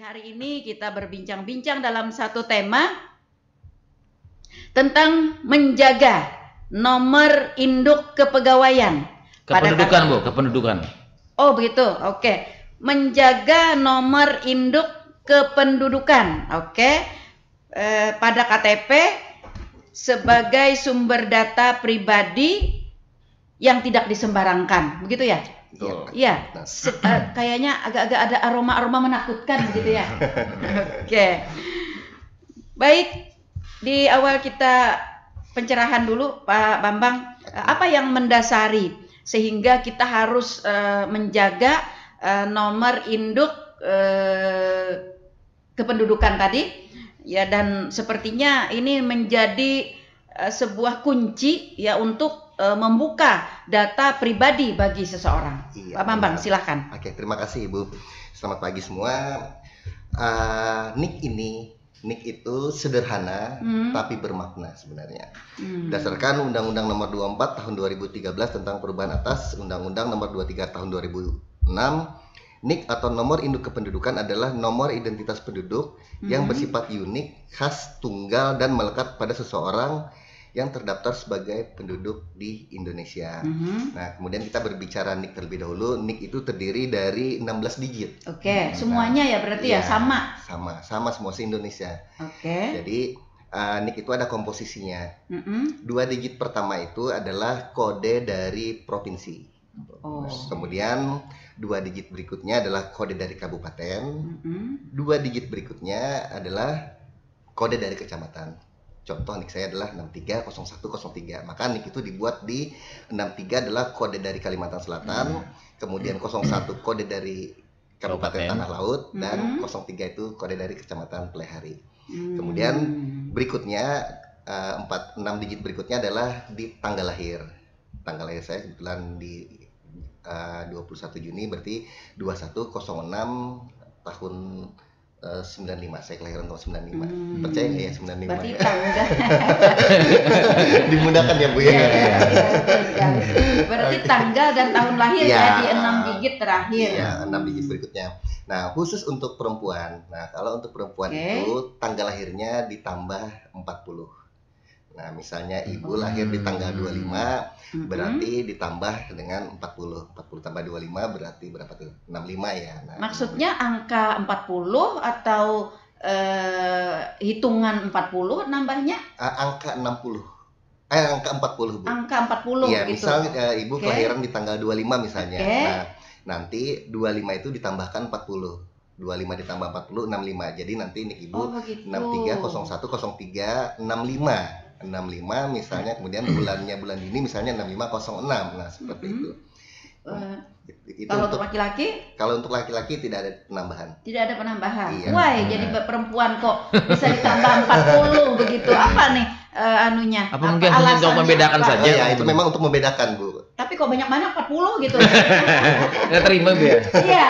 hari ini kita berbincang-bincang dalam satu tema tentang menjaga nomor induk kepegawaian. Kependudukan, Bu, kependudukan. Oh, begitu. Oke. Menjaga nomor induk kependudukan. Oke. Pada KTP sebagai sumber data pribadi yang tidak disembarangkan. Begitu ya? Iya. Kayaknya agak-agak ada aroma-aroma menakutkan begitu ya. Oke. Baik, di awal kita pencerahan dulu Pak Bambang, apa yang mendasari sehingga kita harus menjaga nomor induk kependudukan tadi ya, dan sepertinya ini menjadi sebuah kunci ya untuk membuka data pribadi bagi seseorang. Iya, Pak Bambang, silahkan. Oke, terima kasih Ibu. Selamat pagi semua. NIK itu sederhana tapi bermakna sebenarnya. Berdasarkan Undang-Undang Nomor 24 Tahun 2013 tentang perubahan atas Undang-Undang Nomor 23 Tahun 2006, NIK atau nomor induk kependudukan adalah nomor identitas penduduk yang bersifat unik, khas, tunggal, dan melekat pada seseorang yang terdaftar sebagai penduduk di Indonesia. Nah, kemudian kita berbicara NIK terlebih dahulu. NIK itu terdiri dari 16 digit. Oke, semuanya ya berarti ya sama? Sama semua se-Indonesia. Oke. Jadi, NIK itu ada komposisinya. 2 digit pertama itu adalah kode dari provinsi. Kemudian 2 digit berikutnya adalah kode dari kabupaten. 2 digit berikutnya adalah kode dari kecamatan. Contoh NIK saya adalah 630103. Maka NIK itu dibuat di 63 adalah kode dari Kalimantan Selatan, kemudian 01 kode dari Kabupaten Tanah Laut, dan 03 itu kode dari Kecamatan Plehari. Kemudian berikutnya 6 digit berikutnya adalah di tanggal lahir. Tanggal lahir saya kebetulan di 21 Juni, berarti 2106 tahun 95, saya kelahiran tahun 95. Percaya nggak ya 95? Berarti ya? tanggal. Dimudahkan ya Bu ya. Berarti tanggal dan tahun lahir ya di 6 digit terakhir. Iya, 6 digit berikutnya. Nah, khusus untuk perempuan. Nah, kalau untuk perempuan itu tanggal lahirnya ditambah 40. Nah, misalnya ibu lahir di tanggal 25, berarti ditambah dengan 40. 40 tambah 25 berarti berapa tuh? 65 ya. Nah, maksudnya angka 40 atau hitungan 40 nambahnya? Angka 60. Angka 40, Bu. Angka 40 iya, gitu. Misal ibu kelahiran di tanggal 25 misalnya. Nah, nanti 25 itu ditambahkan 40. 25 ditambah 40, 65. Jadi nanti NIK ibu 630103 65. 65 misalnya, kemudian bulan ini misalnya 6506. Nah, seperti itu. Kalau untuk laki-laki? Kalau untuk laki-laki tidak ada penambahan. Tidak ada penambahan. Iya. Wah, jadi perempuan kok bisa ditambah 40 begitu. Apa nih anunya? Apa mungkin hanya untuk membedakan saja? Ya, itu memang untuk membedakan, Bu. Tapi kok banyak-banyak 40 gitu. Nggak terima, Bu ya? Iya.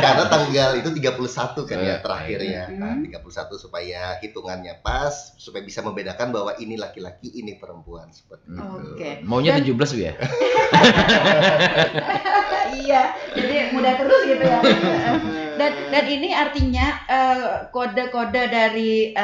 Karena tanggal itu 31 kan ya terakhir ya. Nah, 31 supaya hitungannya pas, supaya bisa membedakan bahwa ini laki-laki, ini perempuan, seperti itu. Oke. Maunya 17, Bu ya? Iya, jadi mudah terus gitu ya. Dan ini artinya kode-kode dari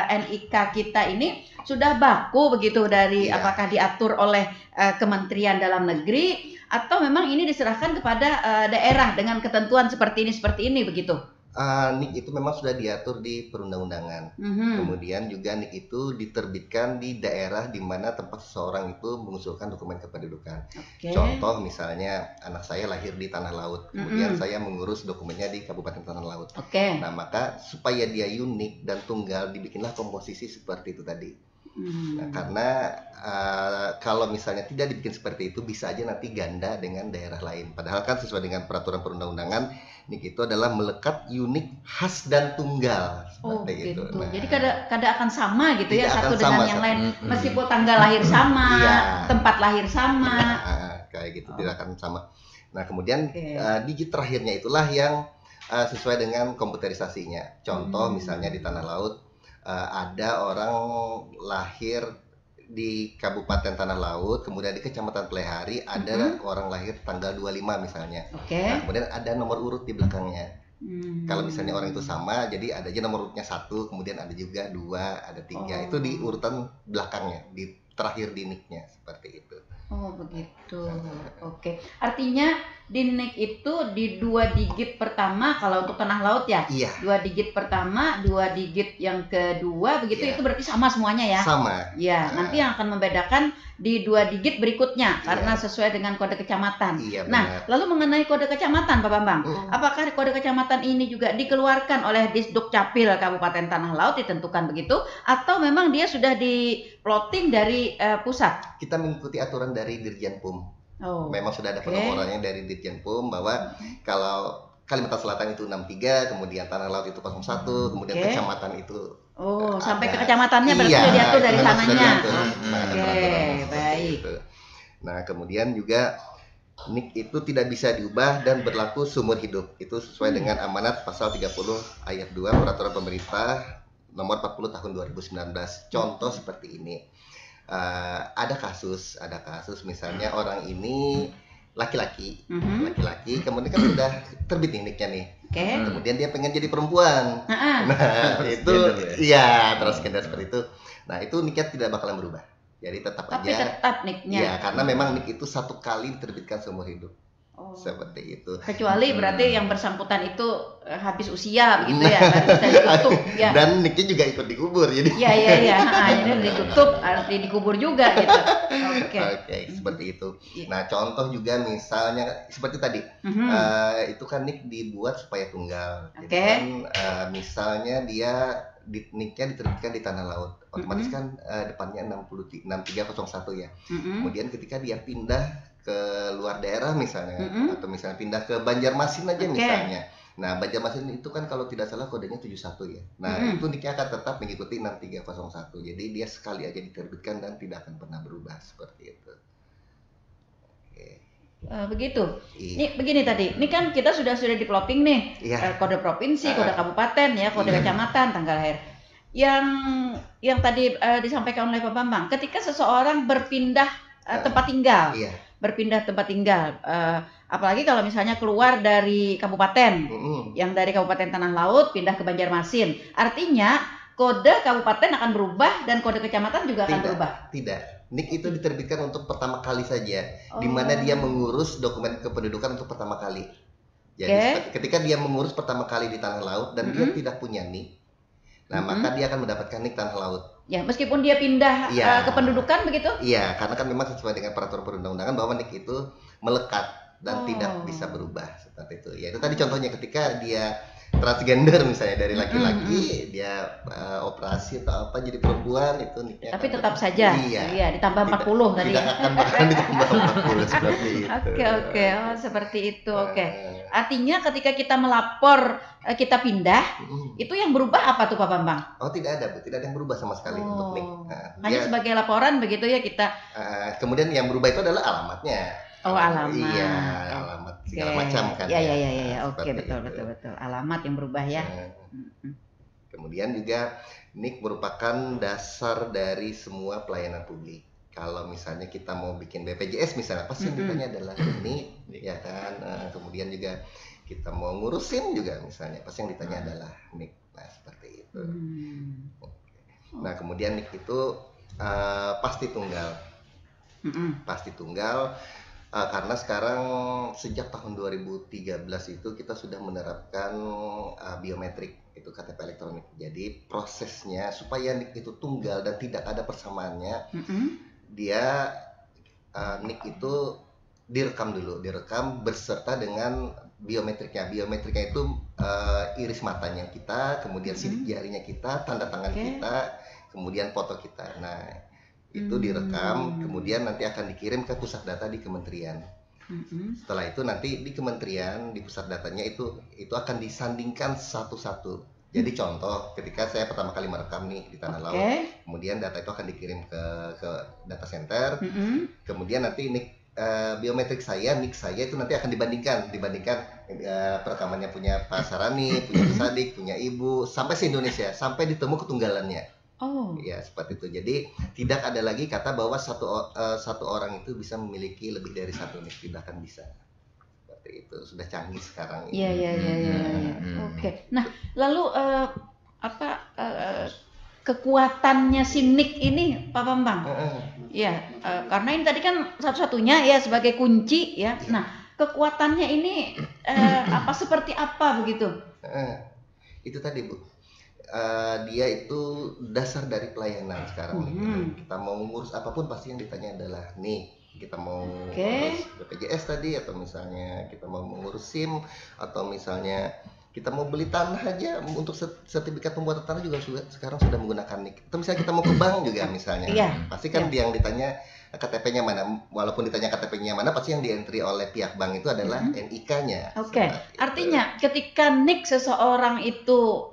NIK kita ini sudah baku begitu dari apakah diatur oleh Kementerian Dalam Negeri atau memang ini diserahkan kepada daerah dengan ketentuan seperti ini begitu? NIK itu memang sudah diatur di perundang-undangan. Kemudian juga NIK itu diterbitkan di daerah di mana tempat seseorang itu mengusulkan dokumen kependudukan. Contoh misalnya anak saya lahir di Tanah Laut, kemudian saya mengurus dokumennya di Kabupaten Tanah Laut. Nah, maka supaya dia unik dan tunggal dibikinlah komposisi seperti itu tadi. Nah, karena kalau misalnya tidak dibikin seperti itu bisa aja nanti ganda dengan daerah lain. Padahal kan sesuai dengan peraturan perundang-undangan, NIK itu adalah melekat, unik, khas dan tunggal seperti itu. Nah, jadi kada akan sama gitu ya satu dengan sama, yang lain, meskipun tanggal lahir sama, tempat lahir sama. Kayak gitu tidak akan sama. Nah, kemudian digit terakhirnya itulah yang sesuai dengan komputerisasinya. Contoh misalnya di Tanah Laut ada orang lahir di Kabupaten Tanah Laut, kemudian di Kecamatan Plehari ada orang lahir tanggal 25 misalnya. Nah, kemudian ada nomor urut di belakangnya. Kalau misalnya orang itu sama, jadi ada aja nomor urutnya 1, kemudian ada juga 2, ada 3. Itu di urutan belakangnya, di terakhir di nicknya seperti itu. Oh begitu, oke. Artinya di NIK itu di 2 digit pertama kalau untuk tanah laut ya? Iya. 2 digit pertama, 2 digit yang kedua, begitu Iya. itu berarti sama semuanya ya? Sama. Ya, nanti yang akan membedakan di 2 digit berikutnya karena sesuai dengan kode kecamatan. Iya, Nah, benar. lalu mengenai kode kecamatan Pak Bambang, apakah kode kecamatan ini juga dikeluarkan oleh Disdukcapil Kabupaten Tanah Laut ditentukan begitu, atau memang dia sudah di plotting dari pusat? Kita mengikuti aturan dari Dirjen PUM. Oh, Memang sudah ada oke. penomorannya dari Dirjen PUM bahwa kalau Kalimantan Selatan itu 63, kemudian Tanah Laut itu 01, kemudian Oke. kecamatan itu sampai ke ada. kecamatannya berarti Iya, sudah diatur dari memang sudah sananya. diatur. Memang ada Oke, peraturan seperti baik. itu. Nah, kemudian juga NIK itu tidak bisa diubah dan berlaku seumur hidup. Itu sesuai dengan amanat pasal 30 ayat 2 Peraturan Pemerintah nomor 40 tahun 2019. Contoh seperti ini. Ada kasus misalnya orang ini laki-laki, kemudian kan sudah terbit nih NIK-nya nih. Oke. Kemudian dia pengen jadi perempuan. Nah, Nah, itu Transgender ya? iya, transgender seperti itu. Nah, itu NIK-nya tidak bakalan berubah. Jadi tetap tapi aja. tetap NIK-nya. Iya, karena memang NIK itu 1 kali diterbitkan seumur hidup. Oh. Seperti itu. Kecuali berarti yang bersangkutan itu habis usia begitu ya, baru bisa ditutup ya. Dan NIK-nya juga ikut dikubur jadi. Iya. Jadi ditutup, arti dikubur juga gitu. Oke. Oke, seperti itu. Iya. Nah, contoh juga misalnya seperti tadi, itu kan NIK dibuat supaya tunggal. Jadi Oke. kan misalnya dia NIK-nya diterbitkan di Tanah Laut, otomatis kan depannya 6301 ya. Kemudian ketika dia pindah ke luar daerah misalnya, atau misalnya pindah ke Banjarmasin aja misalnya. Nah, Banjarmasin itu kan kalau tidak salah kodenya 71 ya. Nah, itu NIK-nya akan tetap mengikuti 6301. Jadi dia sekali aja diterbitkan dan tidak akan pernah berubah seperti itu. Oke. Begitu. Iya. Ini begini tadi, ini kan kita sudah diplotting nih, Iya. kode provinsi, kode kabupaten ya, kode kecamatan, tanggal lahir. Yang tadi disampaikan oleh Pak Bambang, ketika seseorang berpindah tempat tinggal, apalagi kalau misalnya keluar dari kabupaten, yang dari Kabupaten Tanah Laut pindah ke Banjarmasin, artinya kode kabupaten akan berubah dan kode kecamatan juga akan berubah. Tidak. NIK itu diterbitkan untuk pertama kali saja, di mana dia mengurus dokumen kependudukan untuk pertama kali. Jadi ketika dia mengurus pertama kali di Tanah Laut dan dia tidak punya NIK, nah maka dia akan mendapatkan NIK Tanah Laut. Ya, meskipun dia pindah kependudukan begitu? Iya, karena kan memang sesuai dengan peraturan perundang-undangan bahwa NIK itu melekat dan tidak bisa berubah seperti itu. Ya itu tadi contohnya ketika dia transgender misalnya dari laki-laki dia operasi atau apa jadi perempuan itu NIK-nya. Tapi tetap saja. Iya, ditambah 40 tadi. Tidak akan bahkan ditambah 40 seperti itu. Oke. Oh, seperti itu. Oke. Artinya ketika kita melapor kita pindah, itu yang berubah apa tuh Pak Bambang? Oh, tidak ada, Bu. Tidak ada yang berubah sama sekali untuk NIK. Hanya sebagai laporan begitu ya kita. Kemudian yang berubah itu adalah alamatnya. Oh, alamat. Iya, alamat segala macam kan. Iya. Oke, Seperti betul. Alamat yang berubah ya. Kemudian juga NIK merupakan dasar dari semua pelayanan publik. Kalau misalnya kita mau bikin BPJS misalnya, pasti yang ditanya adalah NIK, ya kan. Kemudian juga kita mau ngurusin juga misalnya, pasti yang ditanya adalah NIK. Nah, seperti itu. Nah, kemudian NIK itu pasti tunggal. Pasti tunggal. Karena sekarang sejak tahun 2013 itu kita sudah menerapkan biometrik, itu KTP elektronik. Jadi prosesnya supaya NIK itu tunggal dan tidak ada persamaannya, dia NIK itu direkam berserta dengan biometriknya. Biometriknya itu iris matanya kita, kemudian sidik jarinya kita, tanda tangan kita, kemudian foto kita. Nah, itu direkam, kemudian nanti akan dikirim ke pusat data di kementerian. Setelah itu nanti di kementerian, di pusat datanya itu akan disandingkan satu-satu. Jadi contoh, ketika saya pertama kali merekam nih di Tanah Laut, kemudian data itu akan dikirim ke data center, kemudian nanti biometrik saya, NIK saya itu nanti akan dibandingkan perekamannya punya Pak Sarani, punya Pak Sadik, punya Ibu, sampai se-Indonesia, sampai ditemu ketunggalannya. Oh. Ya, seperti itu. Jadi tidak ada lagi kata bahwa satu orang itu bisa memiliki lebih dari satu NIK, tidak akan bisa. seperti itu. Sudah canggih sekarang ini. Iya. Oke. Nah, lalu kekuatannya si NIK ini, Pak Bambang? Ya, karena ini tadi kan satu-satunya ya sebagai kunci ya. Nah, kekuatannya ini seperti apa begitu? Itu tadi Bu. Dia itu dasar dari pelayanan sekarang. Kita mau ngurus apapun pasti yang ditanya adalah nih. Kita mau ngurus BPJS tadi, atau misalnya kita mau mengurus SIM, atau misalnya kita mau beli tanah aja untuk sertifikat pembuatan tanah juga sekarang sudah menggunakan NIK. Atau misalnya kita mau ke bank juga misalnya, pasti kan yang ditanya KTP-nya mana. Walaupun ditanya KTP-nya mana, pasti yang di-entry oleh pihak bank itu adalah NIK-nya. Oke. Artinya ketika NIK seseorang itu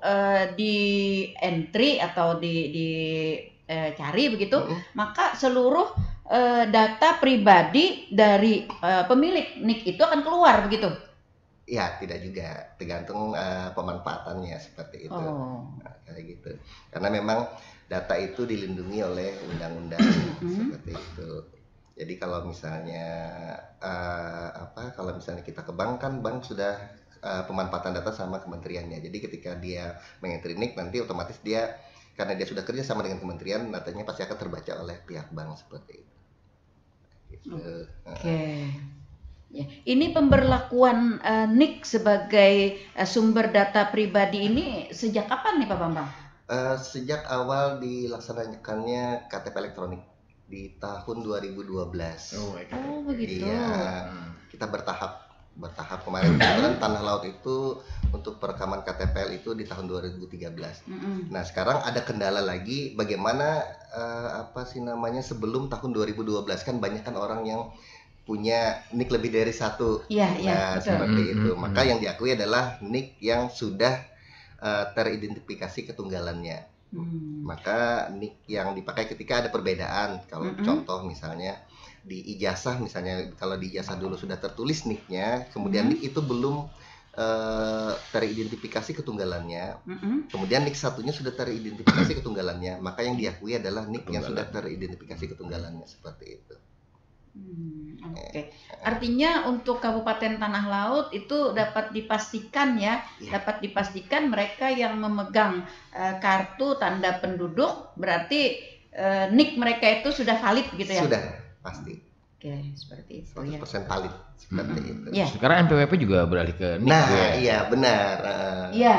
di-entry atau dicari begitu, maka seluruh data pribadi dari pemilik NIK itu akan keluar begitu. Ya, tidak juga, tergantung pemanfaatannya seperti itu. Nah, kayak gitu. Karena memang data itu dilindungi oleh undang-undang seperti itu. Jadi kalau misalnya kalau misalnya kita ke bank, kan bank sudah pemanfaatan data sama kementeriannya. Jadi ketika dia mengentry NIK, nanti otomatis dia, karena dia sudah kerja sama dengan kementerian, datanya pasti akan terbaca oleh pihak bank seperti itu. Gitu. Oke. Ya. Ini pemberlakuan NIK sebagai sumber data pribadi ini sejak kapan nih Pak Bambang? Sejak awal dilaksanakannya KTP elektronik di tahun 2012. Oh begitu. Iya, kita bertahap kemarin. Kebetulan Tanah Laut itu untuk perekaman KTPL itu di tahun 2013. Nah sekarang ada kendala lagi, bagaimana sebelum tahun 2012 kan banyak kan orang yang punya NIK lebih dari satu. Nah seperti itu. Maka yang diakui adalah NIK yang sudah teridentifikasi ketunggalannya. Maka NIK yang dipakai ketika ada perbedaan. Kalau contoh misalnya di ijazah, misalnya kalau di ijazah dulu sudah tertulis NIK-nya, kemudian NIK itu belum teridentifikasi ketunggalannya, kemudian NIK satunya sudah teridentifikasi ketunggalannya, maka yang diakui adalah NIK yang sudah teridentifikasi ketunggalannya, seperti itu. Oke. Artinya untuk Kabupaten Tanah Laut itu dapat dipastikan dapat dipastikan mereka yang memegang kartu tanda penduduk, berarti NIK mereka itu sudah valid gitu ya? Sudah, pasti. Oke, seperti itu 100% valid seperti itu. Sekarang NPWP juga beralih ke NIK. Nah, iya benar. Iya.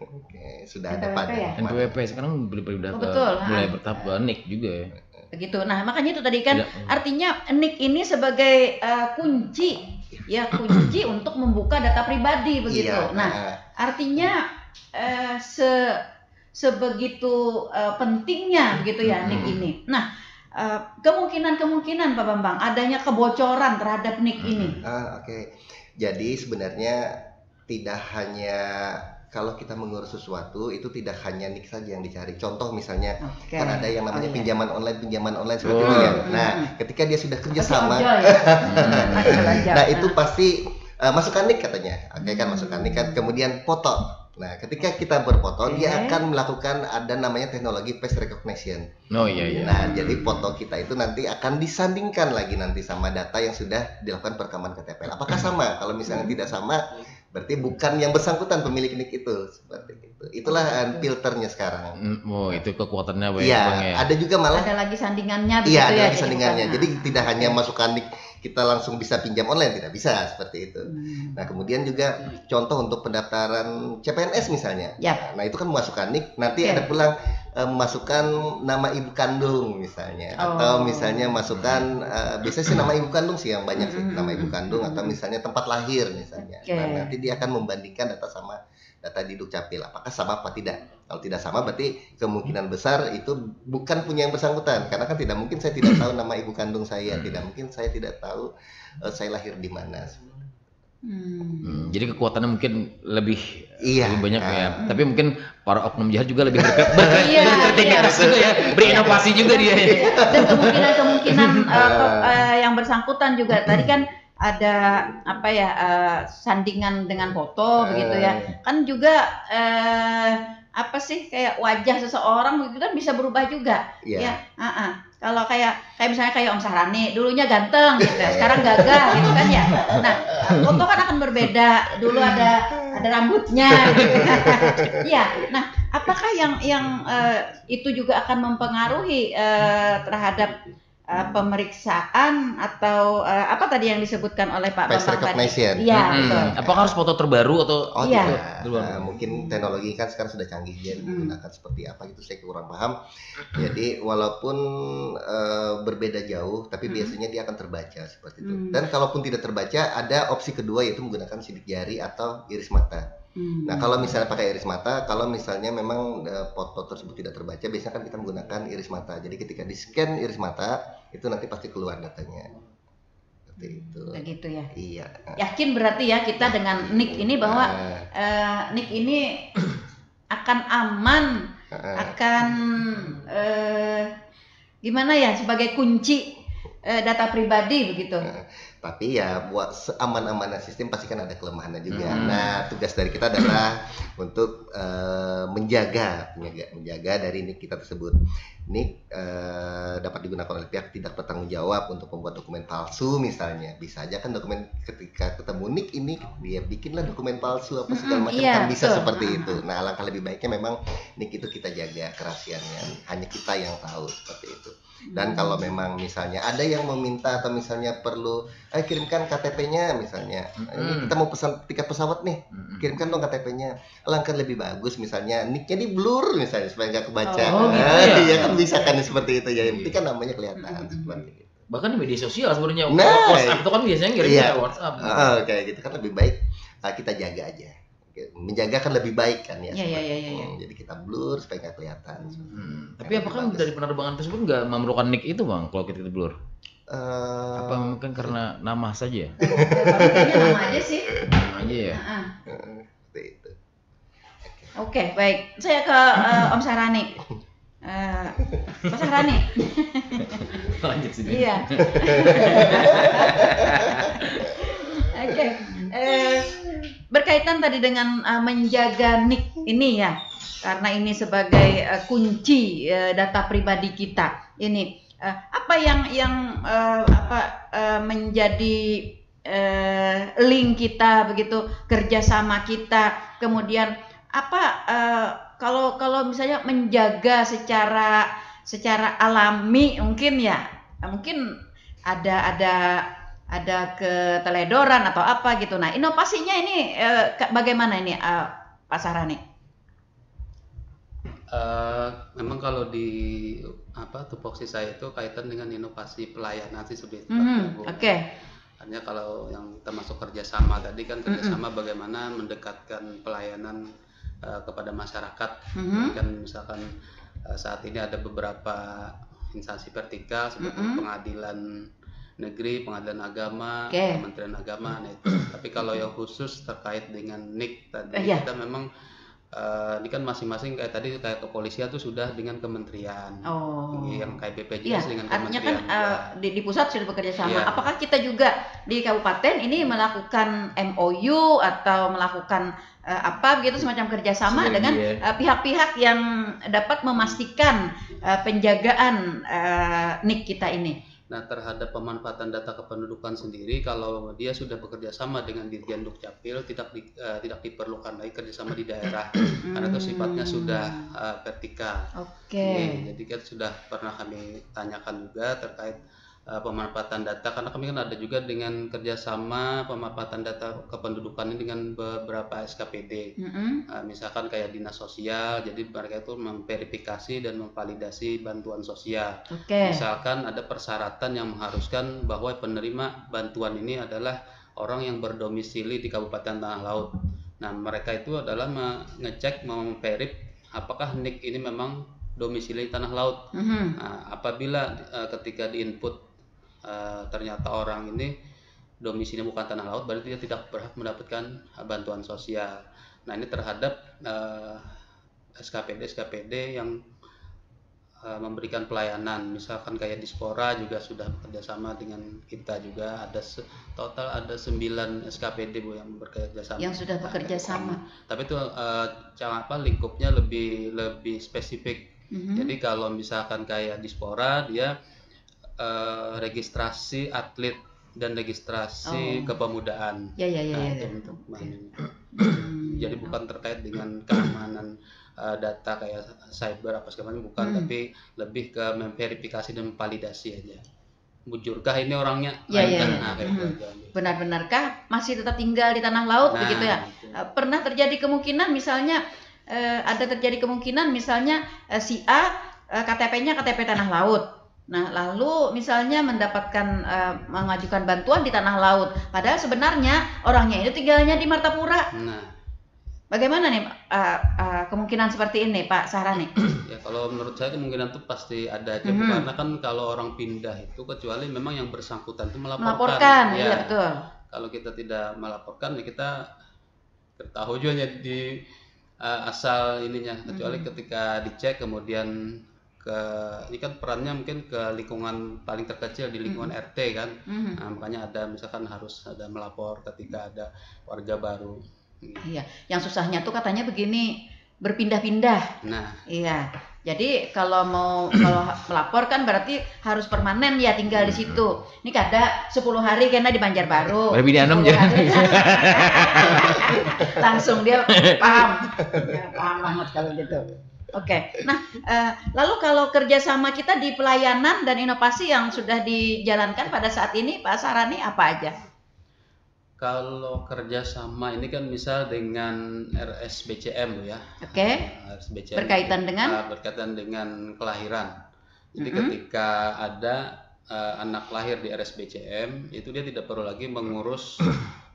Oke, sudah ada pada NPWP sekarang mulai bertahap ke NIK juga ya. Begitu. Nah, makanya itu tadi kan artinya NIK ini sebagai kunci untuk membuka data pribadi begitu. Nah, artinya sebegitu pentingnya begitu ya NIK ini. Nah, kemungkinan Pak Bambang adanya kebocoran terhadap NIK ini. Oke. Jadi sebenarnya tidak hanya kalau kita mengurus sesuatu itu tidak hanya NIK saja yang dicari. Contoh misalnya kan ada yang namanya pinjaman online seperti itu ya. Nah, ketika dia sudah kerja sama, nah itu pasti masukkan NIK katanya. Oke kan, masukkan NIK kan, kemudian foto. Nah, ketika kita berfoto, dia akan melakukan ada namanya teknologi face recognition. Nah, jadi foto kita itu nanti akan disandingkan lagi nanti sama data yang sudah dilakukan perekaman KTP. Apakah sama? Kalau misalnya tidak sama, berarti bukan yang bersangkutan pemilik NIK itu, seperti itu. Itulah filternya sekarang. Itu kekuatannya Bang ya. Ada juga malah ada lagi sandingannya begitu ya. Iya, ada lagi sandingannya. Jadi tidak hanya masukkan NIK kita langsung bisa pinjam online, tidak bisa seperti itu. Nah, kemudian juga contoh untuk pendaftaran CPNS misalnya. Nah, itu kan memasukkan NIK, nanti ada pulang memasukkan nama ibu kandung misalnya, atau misalnya masukkan biasanya sih nama ibu kandung sih yang banyak sih, nama ibu kandung, atau misalnya tempat lahir misalnya. Nah, nanti dia akan membandingkan data sama data di Dukcapil, apakah sama apa tidak. Kalau tidak sama berarti kemungkinan besar itu bukan punya yang bersangkutan, karena kan tidak mungkin saya tidak tahu nama ibu kandung saya, tidak mungkin saya tidak tahu saya lahir di mana. Jadi kekuatannya mungkin lebih banyak ya. Tapi mungkin para oknum jahat juga lebih bertindak juga ya, berinovasi juga dia. Dan kemungkinan yang bersangkutan juga tadi kan ada sandingan dengan foto begitu ya. Kan juga apa sih kayak wajah seseorang itu kan bisa berubah juga. Ya. Kalau kayak misalnya kayak Om Sahrani, dulunya ganteng gitu, sekarang gagah gitu kan ya. Nah, foto kan akan berbeda. Dulu ada rambutnya gitu. Iya. Nah, apakah yang itu juga akan mempengaruhi terhadap pemeriksaan atau apa tadi yang disebutkan oleh Pak Face recognition. Iya, betul. Apakah harus foto terbaru atau mungkin teknologi kan sekarang sudah canggih ya, digunakan seperti apa gitu saya kurang paham. Jadi walaupun berbeda jauh tapi biasanya dia akan terbaca seperti itu. Dan kalaupun tidak terbaca ada opsi kedua yaitu menggunakan sidik jari atau iris mata. Nah, kalau misalnya pakai iris mata, kalau misalnya memang foto tersebut tidak terbaca, biasanya kan kita menggunakan iris mata. Jadi ketika di-scan iris mata, itu nanti pasti keluar datanya. Seperti itu. Begitu ya. Iya. Yakin berarti ya kita dengan NIK ini bahwa NIK ini akan aman, akan gimana ya, sebagai kunci data pribadi begitu. Tapi ya buat seaman-amannya sistem pasti kan ada kelemahannya juga. Nah, tugas dari kita adalah untuk menjaga dari NIK kita tersebut. NIK dapat digunakan oleh pihak tidak bertanggung jawab untuk membuat dokumen palsu misalnya. Bisa aja kan dokumen ketika ketemu NIK ini dia bikinlah dokumen palsu apa segala macam, kan bisa seperti itu. Nah, alangkah lebih baiknya memang NIK itu kita jaga kerahasiaannya. Hanya kita yang tahu seperti itu. Dan kalau memang misalnya ada yang meminta atau misalnya perlu kirimkan KTP-nya misalnya, ini kita mau pesan tiket pesawat nih, kirimkan dong KTP-nya. Alangkah lebih bagus misalnya NIK-nya di blur misalnya supaya nggak kebaca. Iya kan bisa kan seperti itu ya. Yang penting kan namanya kelihatan seperti itu. Bahkan di media sosial sebenarnya WhatsApp itu kan biasanya ngirimnya WhatsApp. Kayak gitu kan lebih baik kita jaga aja. Menjaga kan lebih baik kan ya. Jadi kita blur supaya nggak kelihatan. Tapi apakah dari penerbangan tersebut nggak memerlukan NIK itu bang kalau kita blur? Apa mungkin karena nama saja? Kayaknya nama aja sih. Nama aja ya. Seperti itu. Oke, baik. Saya ke Om Sahrani. Mas Sahrani. Lanjut sini. Iya. Oke. Berkaitan tadi dengan menjaga NIK ini ya, karena ini sebagai kunci data pribadi kita. Ini apa yang menjadi link kita begitu, kerjasama kita, kemudian apa kalau misalnya menjaga secara alami mungkin ya, mungkin ada keteledoran atau apa gitu. Nah, inovasinya ini bagaimana ini Pak Sahrani? Memang kalau di tupoksi saya itu kaitan dengan inovasi pelayanan sih seperti Oke. Hanya kalau yang termasuk kerjasama tadi kan kerjasama bagaimana mendekatkan pelayanan kepada masyarakat. Kan misalkan saat ini ada beberapa instansi vertikal seperti pengadilan negeri, pengadilan agama, Kementerian Agama, nah itu. Tapi kalau yang khusus terkait dengan NIK tadi kita memang ini kan masing-masing kayak tadi kayak kepolisian tuh sudah dengan kementerian, yang kayak BPJS dengan kementerian. Artinya kan di pusat sudah bekerja sama. Apakah kita juga di kabupaten ini melakukan MOU atau melakukan apa gitu semacam kerjasama dengan pihak-pihak yang dapat memastikan penjagaan NIK kita ini? Nah, terhadap pemanfaatan data kependudukan sendiri, kalau dia sudah bekerja sama dengan Dirjen Dukcapil, tidak diperlukan lagi kerjasama di daerah, karena itu sifatnya sudah vertikal. Jadi kan sudah pernah kami tanyakan juga terkait pemanfaatan data, karena kami kan ada juga dengan kerjasama pemanfaatan data kependudukan ini dengan beberapa SKPD, misalkan kayak dinas sosial, jadi mereka itu memverifikasi dan memvalidasi bantuan sosial. Misalkan ada persyaratan yang mengharuskan bahwa penerima bantuan ini adalah orang yang berdomisili di Kabupaten Tanah Laut. Nah, mereka itu adalah mengecek, memverif apakah NIK ini memang domisili Tanah Laut. Nah, apabila ketika diinput ternyata orang ini domisilinya bukan Tanah Laut, berarti dia tidak berhak mendapatkan bantuan sosial. Nah, ini terhadap SKPD yang memberikan pelayanan, misalkan kayak Dispora juga sudah bekerja sama dengan kita juga, ada total ada 9 SKPD Bu yang bekerja sama. Yang sudah bekerja sama. Tapi itu lingkupnya lebih spesifik. Jadi kalau misalkan kayak Dispora dia registrasi atlet dan registrasi kepemudaan. Itu untuk jadi bukan terkait dengan keamanan data kayak cyber apa segala macam, bukan, tapi lebih ke memverifikasi dan memvalidasi aja. Bujurkah ini orangnya? Benar-benarkah masih tetap tinggal di tanah laut begitu ya? Pernah terjadi kemungkinan misalnya si A KTP-nya KTP tanah laut. Nah, lalu misalnya mengajukan bantuan di tanah laut, padahal sebenarnya orangnya itu tinggalnya di Martapura. Bagaimana nih kemungkinan seperti ini, Pak Sahrani? Ya, kalau menurut saya kemungkinan itu pasti ada aja, karena kan kalau orang pindah itu kecuali memang yang bersangkutan itu melaporkan. Iya betul. Kalau kita tidak melaporkan, ya kita tahu juga di asal ininya, kecuali ketika dicek kemudian ini kan perannya mungkin ke lingkungan paling terkecil di lingkungan RT kan. Nah, makanya ada misalkan harus ada melapor ketika ada warga baru. Iya, yang susahnya tuh katanya begini, berpindah-pindah. Nah, iya. Jadi kalau melapor kan berarti harus permanen ya tinggal di situ. Ini kada 10 hari kena di Banjarbaru. Lebih di 6 ya. Langsung dia paham. Ya, paham banget kalau gitu. Oke. Nah, lalu kalau kerjasama kita di pelayanan dan inovasi yang sudah dijalankan pada saat ini, Pak Sahrani, apa aja? Kalau kerjasama ini kan misal dengan RSBCM ya. Oke. RSBCM berkaitan dengan kelahiran. Jadi ketika ada anak lahir di RSBCM, itu dia tidak perlu lagi mengurus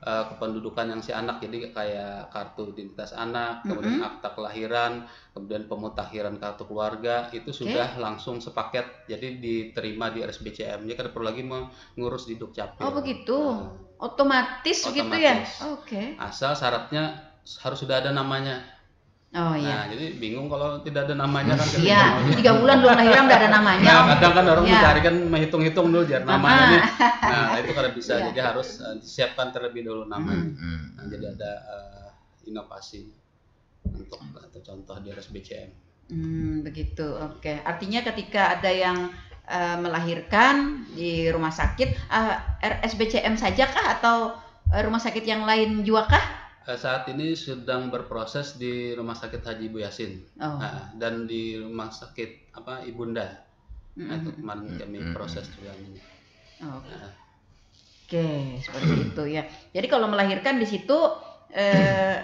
kependudukan yang si anak, jadi kayak kartu identitas anak, kemudian akta kelahiran, kemudian pemutakhiran kartu keluarga, itu sudah langsung sepaket, jadi diterima di RSBCM. Dia tidak perlu lagi mengurus di Dukcapil. Oh begitu, otomatis gitu ya? Oke. Asal syaratnya harus sudah ada namanya. Oh iya. Nah, jadi bingung kalau tidak ada namanya kan. Iya, 3 bulan belum lahiran udah ada namanya. Nah, kadang kan orang mencari kan menghitung-hitung dulu jar namanya nih. Nah, itu kalau bisa, jadi harus disiapkan terlebih dulu namanya. Nah, jadi ada inovasi untuk contoh di RSBCM. Begitu. Oke. Artinya ketika ada yang melahirkan di rumah sakit, RSBCM saja kah atau rumah sakit yang lain juga kah? Saat ini sedang berproses di Rumah Sakit Haji Ibu Yasin dan di Rumah Sakit Ibunda. Itu kemarin kami proses juga ini. Oke, seperti itu ya. Jadi kalau melahirkan di situ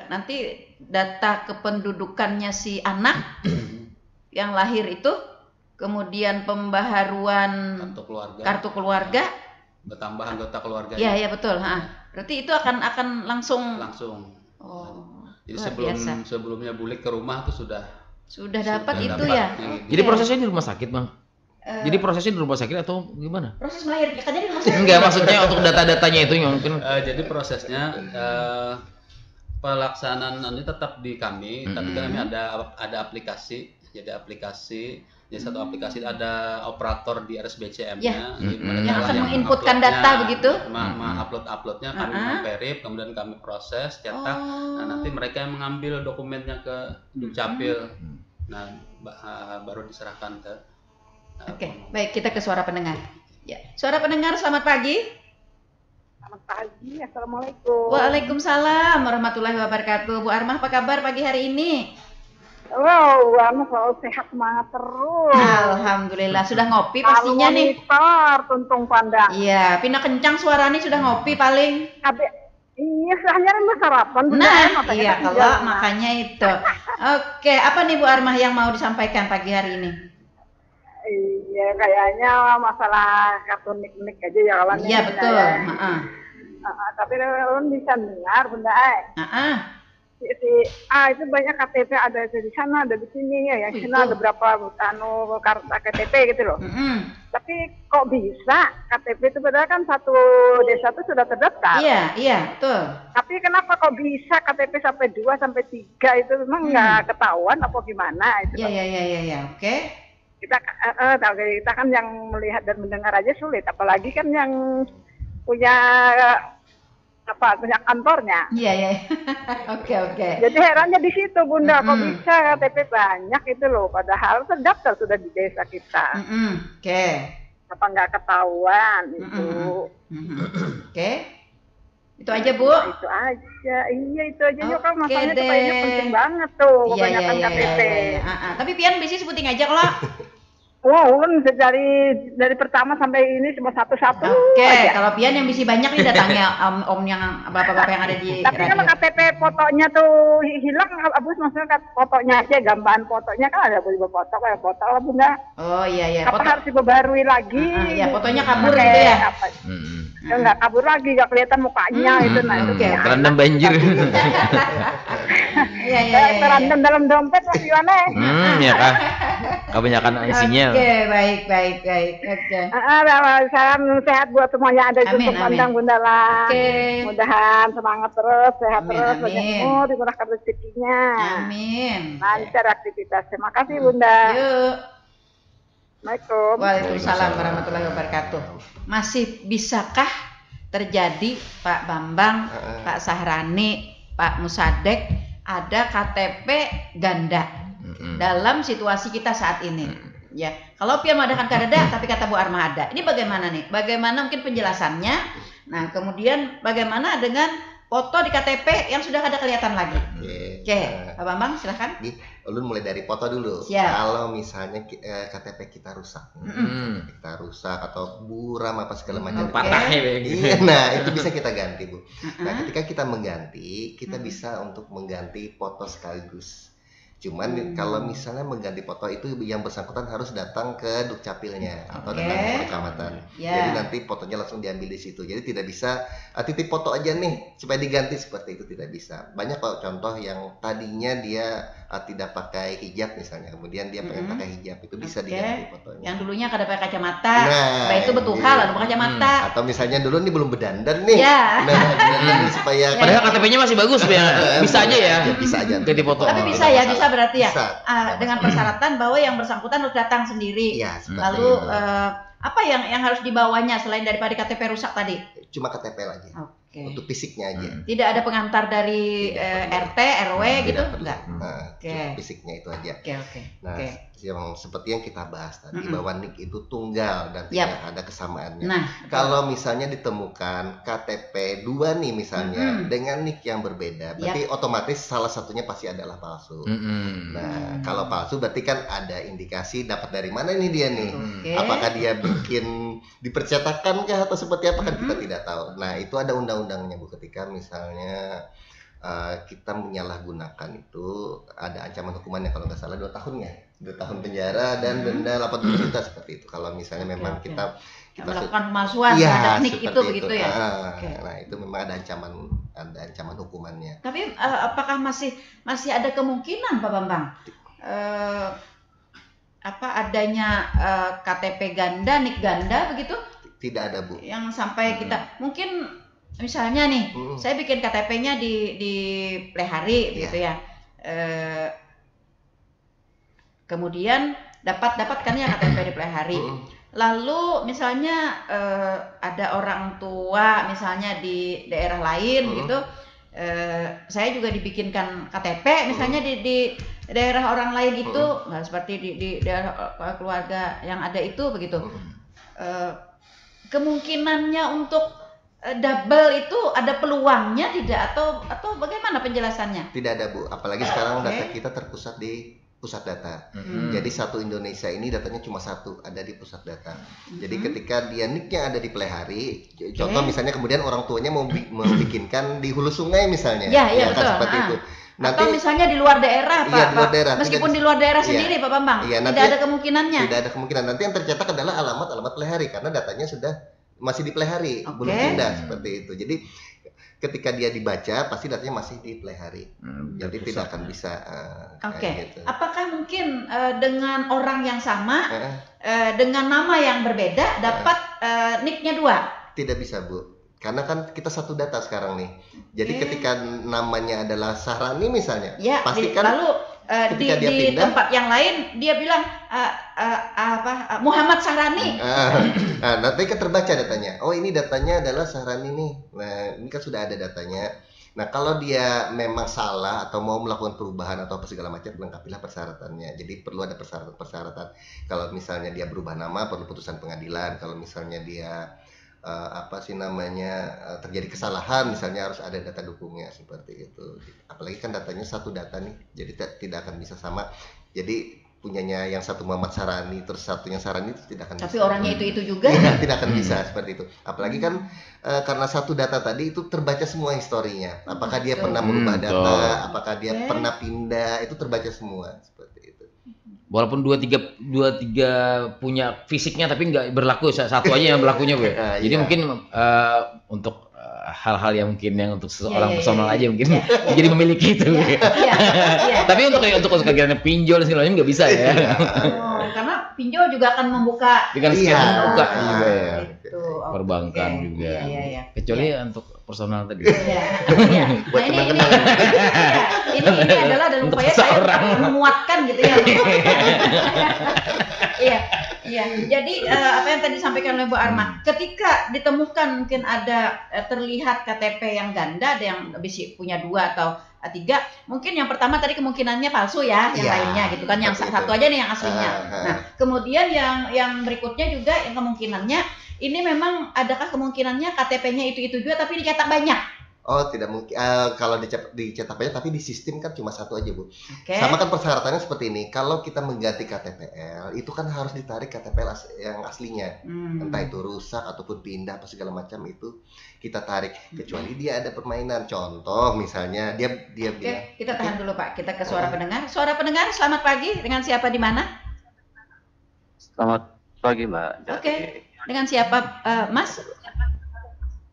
nanti data kependudukannya si anak yang lahir itu, kemudian pembaharuan kartu keluarga, bertambah anggota keluarga. Iya betul. Berarti itu akan langsung. Oh. Jadi sebelumnya bulik ke rumah tuh sudah dapat itu ya. Jadi prosesnya di rumah sakit, Bang. Jadi prosesnya di rumah sakit atau gimana? Proses melahirkan di rumah sakit. Enggak, maksudnya untuk data-datanya itu yang mungkin. Jadi prosesnya pelaksanaan ini tetap di kami, tapi kami ada aplikasi. Jadi satu aplikasi ada operator di RSBCM-nya, yang akan menginputkan data begitu. Uploadnya kami memverif, kemudian kami proses, cetak. Nah, nanti mereka yang mengambil dokumennya ke Dukcapil. Nah, baru diserahkan ke. Oke, baik, kita ke suara pendengar. Ya, suara pendengar, selamat pagi. Selamat pagi, assalamualaikum. Waalaikumsalam warahmatullahi wabarakatuh. Bu Armah, apa kabar pagi hari ini? Wow, Armah selalu sehat, semangat terus. Alhamdulillah, sudah ngopi pastinya nih. Monitor, tuntung pandang. Iya, pindah kencang suara nih, sudah ngopi paling. Iya, sehanya mau sarapan. Iya, kalau makanya itu. Oke, apa nih Bu Armah yang mau disampaikan pagi hari ini? Iya, kayaknya masalah kartu nik-nik aja ya kalau. Iya, betul. Tapi kalau bisa dengar, Bunda. Itu banyak KTP ada di sana, ada di sini ya. Di sana ada berapa kartu KTP gitu loh. Tapi kok bisa KTP itu padahal kan satu desa itu sudah terdaftar. Iya, betul. Tapi kenapa kok bisa KTP sampai 2 sampai 3 itu memang nggak ketahuan apa gimana itu? Iya, oke. kita kan yang melihat dan mendengar aja sulit, apalagi kan yang punya kantornya. Iya. Oke. Jadi herannya di situ, Bunda, kok bisa KTP banyak itu loh, padahal terdaftar sudah di desa kita. Oke. Apa nggak ketahuan itu? Oke. Itu aja, Bu. Itu aja. Iya, itu aja. Yuk, kan masalahnya kayaknya penting banget tuh, kebanyakan KTP. Tapi Pian bisa sebutin aja kalau. Wow, kan dari pertama sampai ini cuma satu-satu. Oke, kalau Pian yang bisa banyak nih datangnya om yang bapak-bapak yang ada di tapi kalau KTP fotonya tuh hilang, Abus maksudnya fotonya aja, gambaran fotonya kan ada foto kayak foto lah, Bunda. Oh iya. Apa harus diperbarui lagi? Iya, fotonya kabur gitu ya. Ya nggak kabur lagi, nggak kelihatan mukanya itu. Nah itu kayak terendam banjir. Iya. Terendam dalam dompet lah gimana? Ya kan. Kebanyakan isinya. Oke, baik. Oke. Salam sehat buat semuanya ada di untuk pandang Bunda lah. Oke. Mudahan semangat terus, sehat terus, amin. banyak umur, dimurahkan rezekinya. Amin. Lancar aktivitas. Terima kasih Bunda. Yuk. Assalamualaikum. Waalaikumsalam warahmatullahi wabarakatuh. Masih bisakah terjadi Pak Bambang, Pak Sahrani, Pak Musadek ada KTP ganda dalam situasi kita saat ini? Ya, kalau Pian mengadakan kadada, tapi kata Bu Arma ada. Ini bagaimana nih? Bagaimana mungkin penjelasannya? Nah, kemudian bagaimana dengan foto di KTP yang sudah ada kelihatan lagi? Oke, Pak Bambang silahkan. Ulun mulai dari foto dulu. Siap. Kalau misalnya KTP kita rusak, atau buram apa segala macam, patah iya, nah itu bisa kita ganti, Bu. Nah, ketika kita mengganti, kita bisa untuk mengganti foto sekaligus. Cuman kalau misalnya mengganti foto itu yang bersangkutan harus datang ke Dukcapilnya atau datang ke kecamatan. Jadi nanti fotonya langsung diambil di situ. Jadi tidak bisa titip foto aja nih supaya diganti, seperti itu tidak bisa. Banyak kok contoh yang tadinya dia tidak pakai hijab misalnya, kemudian dia pengen pakai hijab, itu bisa diganti fotonya. Yang dulunya kada pakai kacamata, itu betul hal ada kacamata. Atau misalnya dulu nih belum berdandan nih. Dandan supaya padahal KTP-nya masih bagus ya. Bisa aja ya. Bisa aja. Ganti foto. Tapi bisa berarti ya. Dengan persyaratan bahwa yang bersangkutan harus datang sendiri. Ya, lalu apa yang harus dibawanya selain daripada KTP rusak tadi? Cuma KTP lagi. Untuk fisiknya aja. Tidak ada pengantar dari RT, RW gitu? Enggak. Cuma fisiknya itu aja. Nah, yang seperti yang kita bahas tadi, bahwa NIK itu tunggal dan tidak ada kesamaannya. Nah, kalau misalnya ditemukan KTP 2 nih misalnya dengan NIK yang berbeda, berarti otomatis salah satunya pasti adalah palsu. Nah, kalau palsu berarti kan ada indikasi dapat dari mana nih dia nih. Apakah dia bikin dipercetakan kah atau seperti apa, kan kita tidak tahu. Nah, itu ada undang-undangnya, Bu. Ketika misalnya kita menyalahgunakan itu ada ancaman hukumannya, kalau nggak salah 2 tahun ya, 2 tahun penjara dan denda 80 juta seperti itu. Kalau misalnya memang kita melakukan pemalsuan terhadap NIK itu begitu ya. Nah, itu memang ada ancaman hukumannya. Tapi apakah masih ada kemungkinan Pak Bambang adanya KTP ganda, NIK ganda begitu? Tidak ada, Bu. Yang sampai kita mungkin misalnya nih, saya bikin KTP-nya di Plehari gitu ya. Kemudian dapat kan ya KTP di Plehari. Lalu misalnya ada orang tua misalnya di daerah lain gitu. Saya juga dibikinkan KTP misalnya di daerah orang lain itu, seperti di daerah keluarga yang ada itu begitu. Kemungkinannya untuk double itu ada peluangnya tidak, atau bagaimana penjelasannya? Tidak ada, Bu. Apalagi sekarang data kita terpusat di pusat data. Jadi satu Indonesia ini datanya cuma satu, ada di pusat data. Jadi ketika dia NIK-nya ada di Plehari, contoh misalnya kemudian orang tuanya mau bikinkan di hulu sungai misalnya, betul. Kan seperti itu. Nanti, atau misalnya di luar daerah, Pak. Di luar daerah. Meskipun di luar daerah sendiri, Pak Bambang, tidak ada kemungkinannya. Tidak ada kemungkinan. Nanti yang tercetak adalah alamat Plehari karena datanya masih di Plehari, belum pindah seperti itu. Jadi ketika dia dibaca pasti datanya masih di Plehari. Jadi tidak akan bisa gitu. Apakah mungkin dengan orang yang sama dengan nama yang berbeda dapat NIK-nya 2? Tidak bisa, Bu. Karena kan kita satu data sekarang nih. Jadi ketika namanya adalah Sahrani misalnya, pastikan lalu di tempat yang lain dia bilang Muhammad Sahrani. Nanti kan terbaca datanya. Oh, ini datanya adalah Sahrani nih. Nah, ini kan sudah ada datanya. Nah, kalau dia memang salah atau mau melakukan perubahan atau apa segala macam, lengkapilah persyaratannya. Jadi perlu ada persyaratan-persyaratan. Kalau misalnya dia berubah nama, perlu putusan pengadilan. Kalau misalnya dia terjadi kesalahan, misalnya harus ada data dukungnya seperti itu. Apalagi kan datanya satu data nih, jadi tidak akan bisa sama. Jadi punyanya yang satu Muhammad Sahrani terus satunya Sahrani itu tidak akan tapi bisa. Orangnya itu juga tidak akan bisa seperti itu. Apalagi kan karena satu data tadi itu terbaca semua historinya. Apakah dia pernah merubah data, apakah dia pernah pindah, itu terbaca semua seperti itu. Walaupun dua tiga punya fisiknya tapi nggak berlaku, satu aja yang berlakunya gue. Jadi mungkin untuk hal-hal yang mungkin yang untuk seseorang personal aja mungkin jadi memiliki itu. Tapi untuk kegiatan pinjol segala macam nggak bisa ya. Karena pinjol juga akan membuka dengan membuka juga ya. Gitu. Perbankan juga. Kecuali untuk personal tadi. Buat teman-teman. Ini adalah dalam upaya saya menguatkan gitu ya. Iya. Jadi apa yang tadi disampaikan oleh Bu Arma, ketika ditemukan mungkin ada terlihat KTP yang ganda, ada yang bisa punya 2 atau 3, mungkin yang pertama tadi kemungkinannya palsu ya, yang lainnya gitu kan, yang satu aja nih yang aslinya. Nah, kemudian yang berikutnya juga yang kemungkinannya ini memang adakah kemungkinannya KTP-nya itu juga tapi dicetak banyak? Oh, tidak mungkin. Kalau dicetak banyak tapi di sistem kan cuma satu aja, Bu. Sama kan persyaratannya seperti ini. Kalau kita mengganti KTPL, itu kan harus ditarik KTPL yang aslinya. Entah itu rusak ataupun pindah apa segala macam itu kita tarik. Kecuali dia ada permainan. Contoh misalnya dia bilang. Kita tahan dulu, Pak. Kita ke suara pendengar. Suara pendengar, selamat pagi. Dengan siapa di mana? Selamat pagi, Mbak. Dengan siapa, Mas?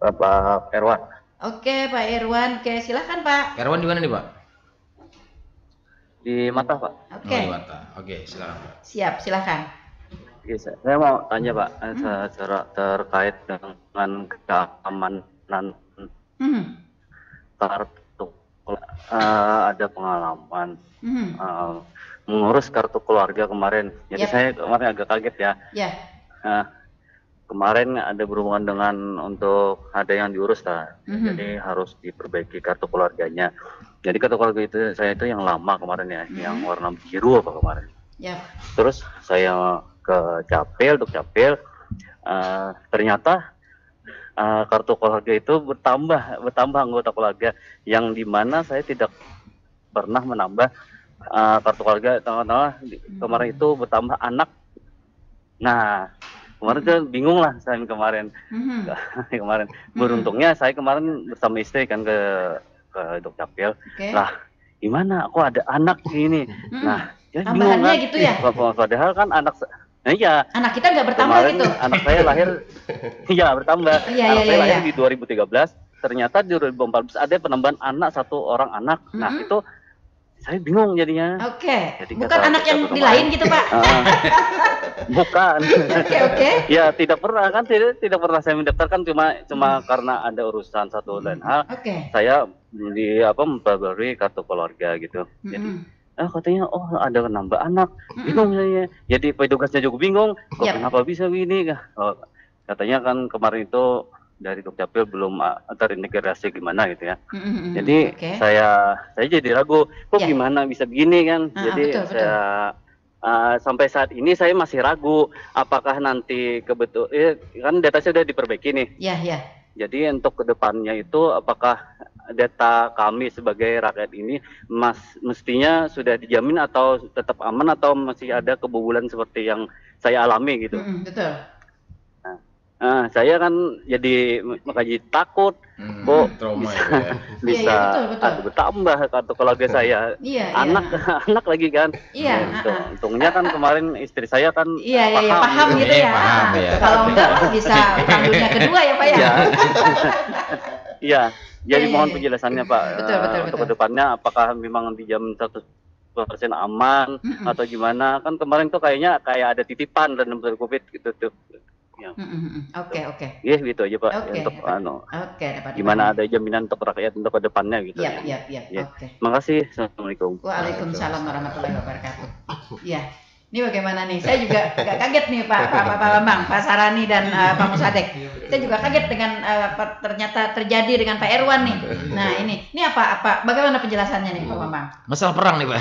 Bapak Irwan. Oke, Pak Irwan. Oke, silakan Pak. Irwan di mana nih, Pak? Di Mata, Pak. Oke. Di Mata. Oke, silakan, Pak. Siap, silakan. Saya mau tanya, Pak, secara terkait dengan keamanan kartu. Ada pengalaman mengurus kartu keluarga kemarin. Jadi saya kemarin agak kaget ya. Kemarin ada berhubungan dengan untuk ada yang diurus lah, jadi harus diperbaiki kartu keluarganya. Jadi kartu keluarga itu saya itu yang lama kemarin ya, yang warna biru apa kemarin. Terus saya ke Dukcapil, ternyata kartu keluarga itu bertambah anggota keluarga, yang dimana saya tidak pernah menambah kartu keluarga. Kemarin itu bertambah anak. Nah, kemarin tuh bingung lah saya kemarin. Beruntungnya saya kemarin bersama istri kan ke Dukcapil. Lah, gimana? Aku ada anak ini. Nah, dia bingung kan. Gitu ya? Padahal kan anak kita nggak bertambah kemarin, gitu. Anak saya lahir, bertambah. Anak saya lahir di 2013. Ternyata di 2014 ada penambahan anak, 1 orang anak. Nah, itu saya bingung jadinya. Jadi bukan anak yang di lain gitu, Pak? Bukan. Ya tidak pernah kan, tidak pernah saya mendaftarkan, cuma karena ada urusan satu dan hal. Saya membeli kartu keluarga gitu. Jadi katanya ada nambah anak. Bingung saya. Jadi petugasnya juga bingung. Kenapa bisa begini? Katanya kan kemarin itu dari Dukcapil belum terintegrasi gimana gitu ya. Jadi saya jadi ragu, kok gimana bisa begini kan. Jadi saya sampai saat ini saya masih ragu apakah nanti kan data saya sudah diperbaiki nih. Jadi untuk kedepannya itu apakah data kami sebagai rakyat ini mestinya sudah dijamin atau tetap aman atau masih ada kebobolan seperti yang saya alami gitu. Saya kan jadi makanya takut, kok bisa ada bertambah kartu keluarga saya, anak lagi kan. Untungnya kan kemarin istri saya kan paham gitu ya. Kalau enggak bisa perang dunia kedua ya, Pak ya. Jadi mohon penjelasannya, Pak. Untuk kedepannya apakah memang dijamin 100% aman atau gimana? Kan kemarin tuh kayak ada titipan dan COVID gitu tuh. Ya. Oke. Iya gitu aja Pak. Untuk gimana ada jaminan untuk rakyat untuk kedepannya gitu. Iya. Oke. Makasih. Assalamualaikum. Waalaikumsalam warahmatullahi wabarakatuh. Iya. Ini bagaimana nih? Saya juga agak kaget nih Pak Bambang, Pak Sarani dan Pak Musadek. Kita juga kaget dengan ternyata terjadi dengan Pak Erwan nih. Nah ini apa? Bagaimana penjelasannya nih Pak Bambang? Masalah perang nih Pak.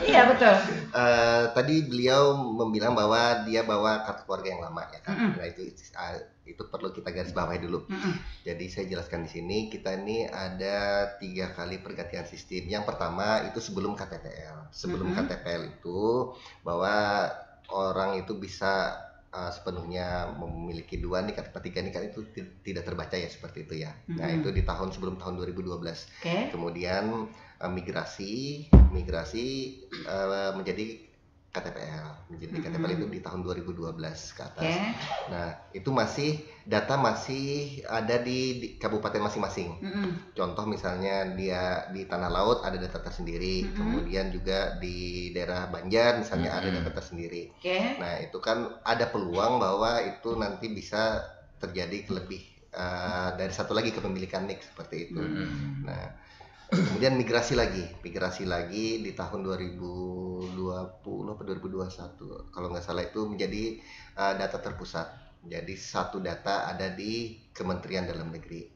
Iya betul. Tadi beliau membilang bahwa dia bawa kartu keluarga yang lama ya kan. Nah itu perlu kita garis bawahi dulu. Jadi saya jelaskan di sini, kita ini ada 3 kali pergantian sistem. Yang pertama itu sebelum KTPL. Sebelum KTPL itu bahwa orang itu bisa sepenuhnya memiliki 2 nik atau 3 nik itu tidak terbaca ya seperti itu ya. Nah itu di sebelum tahun 2012. Kemudian migrasi menjadi KTPL. KTPL itu di tahun 2012 ke atas. Nah, itu data masih ada di kabupaten masing-masing. Contoh misalnya dia di Tanah Laut ada data tersendiri, kemudian juga di daerah Banjar misalnya ada data tersendiri. Nah, itu kan ada peluang bahwa itu nanti bisa terjadi lebih dari satu lagi kepemilikan nik seperti itu. Nah, kemudian migrasi lagi di tahun 2020 atau 2021 kalau nggak salah itu menjadi data terpusat. Jadi satu data ada di Kementerian Dalam Negeri.